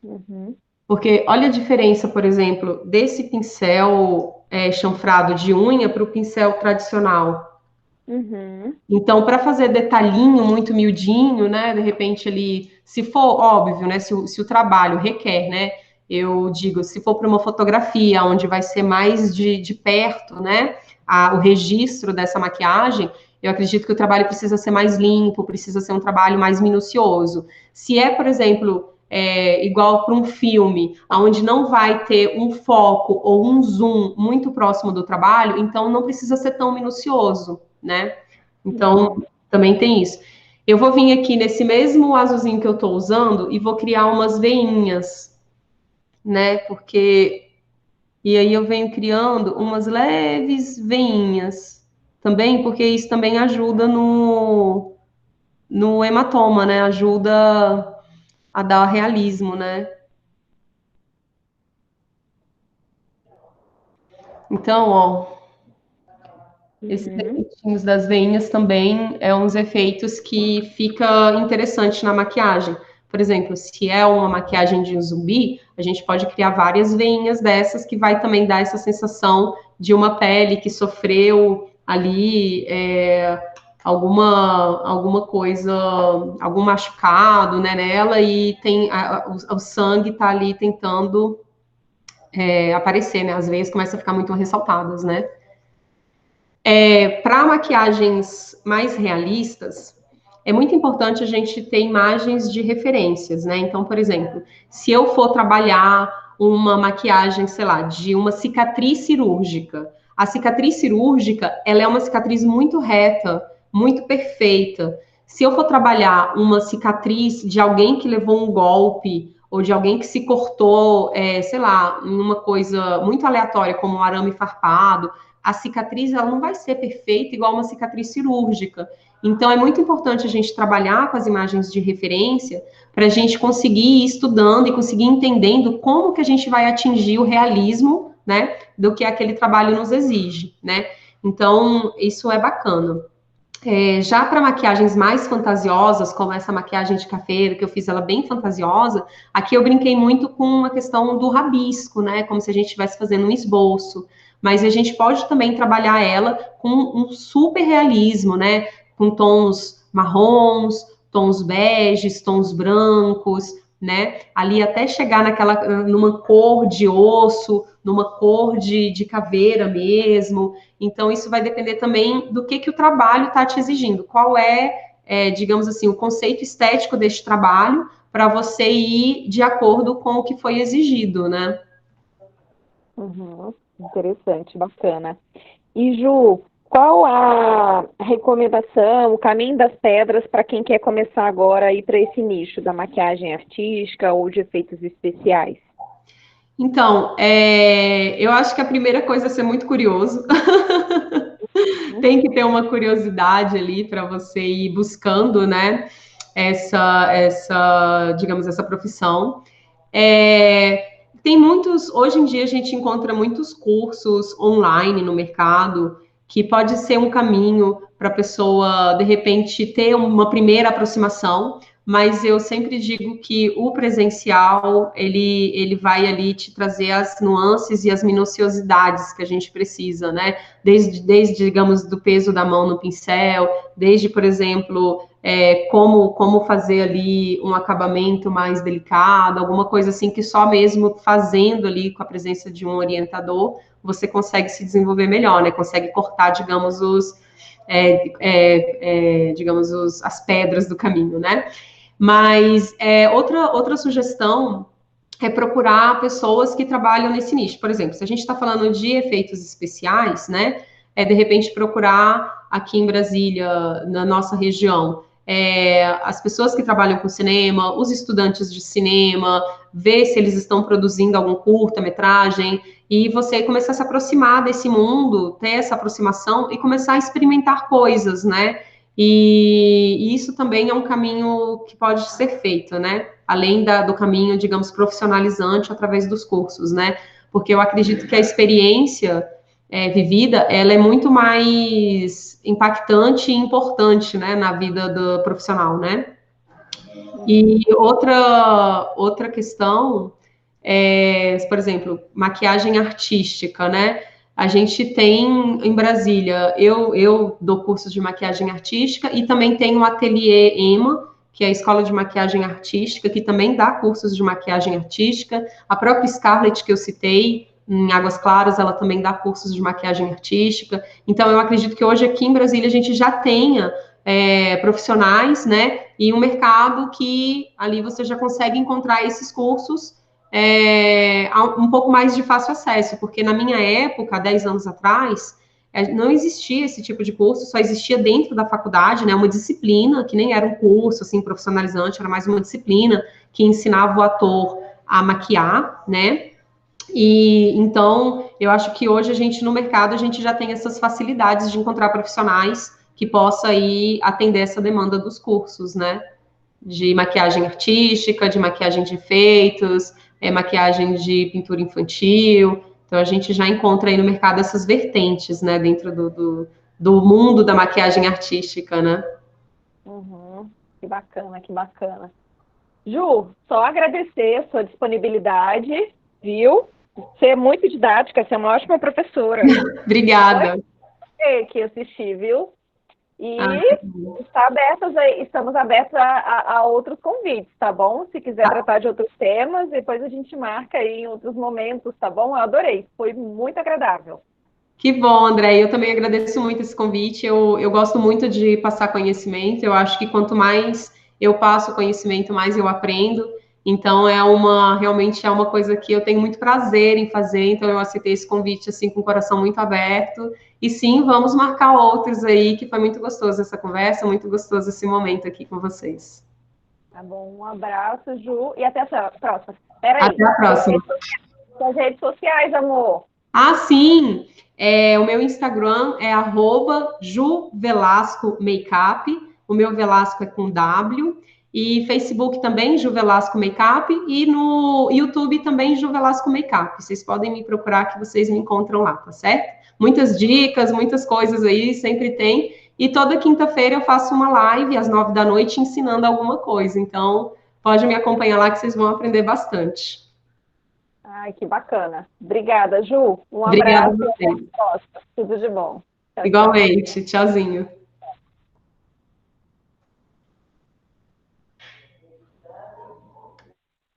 Uhum. Porque olha a diferença, por exemplo, desse pincel chanfrado de unha para o pincel tradicional. Uhum. Então, para fazer detalhinho muito miudinho, né? De repente ali, se for óbvio, né? Se o trabalho requer, né? Eu digo, se for para uma fotografia onde vai ser mais de perto, né? O registro dessa maquiagem, eu acredito que o trabalho precisa ser mais limpo, precisa ser um trabalho mais minucioso. Se é, por exemplo, igual para um filme, onde não vai ter um foco ou um zoom muito próximo do trabalho, então não precisa ser tão minucioso, né? Então, também tem isso. Eu vou vir aqui nesse mesmo azulzinho que eu estou usando e vou criar umas veinhas, né? Porque. E aí eu venho criando umas leves veinhas também, porque isso também ajuda no hematoma, né? Ajuda a dar realismo, né? Então, ó, esses Uhum. efeitinhos das veinhas também é uns efeitos que fica interessante na maquiagem. Por exemplo, se é uma maquiagem de zumbi, a gente pode criar várias veinhas dessas que vai também dar essa sensação de uma pele que sofreu ali alguma coisa, algum machucado, né, nela e tem o sangue está ali tentando aparecer, né? As veias começam a ficar muito ressaltadas, né? Para maquiagens mais realistas, é muito importante a gente ter imagens de referências, né? Então, por exemplo, se eu for trabalhar uma maquiagem, sei lá, de uma cicatriz cirúrgica, a cicatriz cirúrgica, ela é uma cicatriz muito reta, muito perfeita. Se eu for trabalhar uma cicatriz de alguém que levou um golpe ou de alguém que se cortou, sei lá, em uma coisa muito aleatória, como um arame farpado, a cicatriz ela não vai ser perfeita igual uma cicatriz cirúrgica. Então, é muito importante a gente trabalhar com as imagens de referência para a gente conseguir ir estudando e conseguir entendendo como que a gente vai atingir o realismo, né, do que aquele trabalho nos exige, né? Então, isso é bacana. Já para maquiagens mais fantasiosas, como essa maquiagem de cafeira, que eu fiz ela bem fantasiosa, aqui eu brinquei muito com a questão do rabisco, né? Como se a gente estivesse fazendo um esboço. Mas a gente pode também trabalhar ela com um super realismo, né? Com tons marrons, tons beges, tons brancos, né? Ali até chegar numa cor de osso, numa cor de caveira mesmo. Então, isso vai depender também do que o trabalho está te exigindo. Qual digamos assim, o conceito estético deste trabalho para você ir de acordo com o que foi exigido, né? Uhum, interessante, bacana. E Ju, qual a recomendação, o caminho das pedras para quem quer começar agora a ir para esse nicho da maquiagem artística ou de efeitos especiais? Então, eu acho que a primeira coisa é ser muito curioso. Tem que ter uma curiosidade ali para você ir buscando, né? Digamos, essa profissão. Tem muitos, hoje em dia a gente encontra muitos cursos online no mercado que pode ser um caminho para a pessoa, de repente, ter uma primeira aproximação, mas eu sempre digo que o presencial, ele vai ali te trazer as nuances e as minuciosidades que a gente precisa, né? Desde digamos, do peso da mão no pincel, desde, por exemplo, como fazer ali um acabamento mais delicado, alguma coisa assim que só mesmo fazendo ali com a presença de um orientador, você consegue se desenvolver melhor, né? Consegue cortar, digamos, as pedras do caminho, né? Mas outra sugestão é procurar pessoas que trabalham nesse nicho. Por exemplo, se a gente está falando de efeitos especiais, né? De repente procurar aqui em Brasília, na nossa região, as pessoas que trabalham com cinema, os estudantes de cinema, ver se eles estão produzindo algum curta-metragem, e você começar a se aproximar desse mundo, ter essa aproximação e começar a experimentar coisas, né? E isso também é um caminho que pode ser feito, né? Além do caminho, digamos, profissionalizante através dos cursos, né? Porque eu acredito que a experiência vivida, ela é muito mais impactante e importante, né, na vida do profissional, né? E outra questão por exemplo, maquiagem artística, né? A gente tem em Brasília, eu dou cursos de maquiagem artística e também tem o Ateliê EMA, que é a Escola de Maquiagem Artística, que também dá cursos de maquiagem artística. A própria Scarlett, que eu citei, em Águas Claras, ela também dá cursos de maquiagem artística. Então, eu acredito que hoje aqui em Brasília a gente já tenha profissionais, né? E um mercado que ali você já consegue encontrar esses cursos um pouco mais de fácil acesso, porque na minha época, há 10 anos atrás, não existia esse tipo de curso, só existia dentro da faculdade, né, uma disciplina, que nem era um curso, assim, profissionalizante, era mais uma disciplina que ensinava o ator a maquiar, né, e então, eu acho que hoje a gente, no mercado, a gente já tem essas facilidades de encontrar profissionais que possa ir atender essa demanda dos cursos, né, de maquiagem artística, de maquiagem de efeitos, maquiagem de pintura infantil. Então, a gente já encontra aí no mercado essas vertentes, né, dentro do mundo da maquiagem artística, né? Uhum, que bacana, que bacana. Ju, só agradecer a sua disponibilidade, viu? Você é muito didática, você é uma ótima professora. Obrigada. Foi que assisti, viu? E Ah, estamos abertos a outros convites, tá bom? Se quiser tratar de outros temas, depois a gente marca aí em outros momentos, tá bom? Eu adorei, foi muito agradável. que bom, André. Eu também agradeço muito esse convite. Eu gosto muito de passar conhecimento. Eu acho que quanto mais eu passo conhecimento, mais eu aprendo. Então, realmente é uma coisa que eu tenho muito prazer em fazer. Então, eu aceitei esse convite assim com o coração muito aberto. E sim, vamos marcar outros aí, que foi muito gostoso essa conversa, muito gostoso esse momento aqui com vocês. Tá bom, um abraço, Ju, e até a próxima. Peraí, Até a próxima. suas redes sociais, amor. Ah, sim! O meu Instagram é @juvelascomakeup. O meu Velasco é com W. E Facebook também, Ju Velasco Makeup. E no YouTube também, Ju Velasco Makeup. Vocês podem me procurar que vocês me encontram lá, tá certo? Muitas dicas, muitas coisas aí, sempre tem. E toda quinta-feira eu faço uma live às 9 da noite ensinando alguma coisa. Então, pode me acompanhar lá que vocês vão aprender bastante. Ai, que bacana. Obrigada, Ju. Um Obrigada a abraço e até vocês. a próxima. Tudo de bom. Tchau, tchau. Igualmente. Tchauzinho.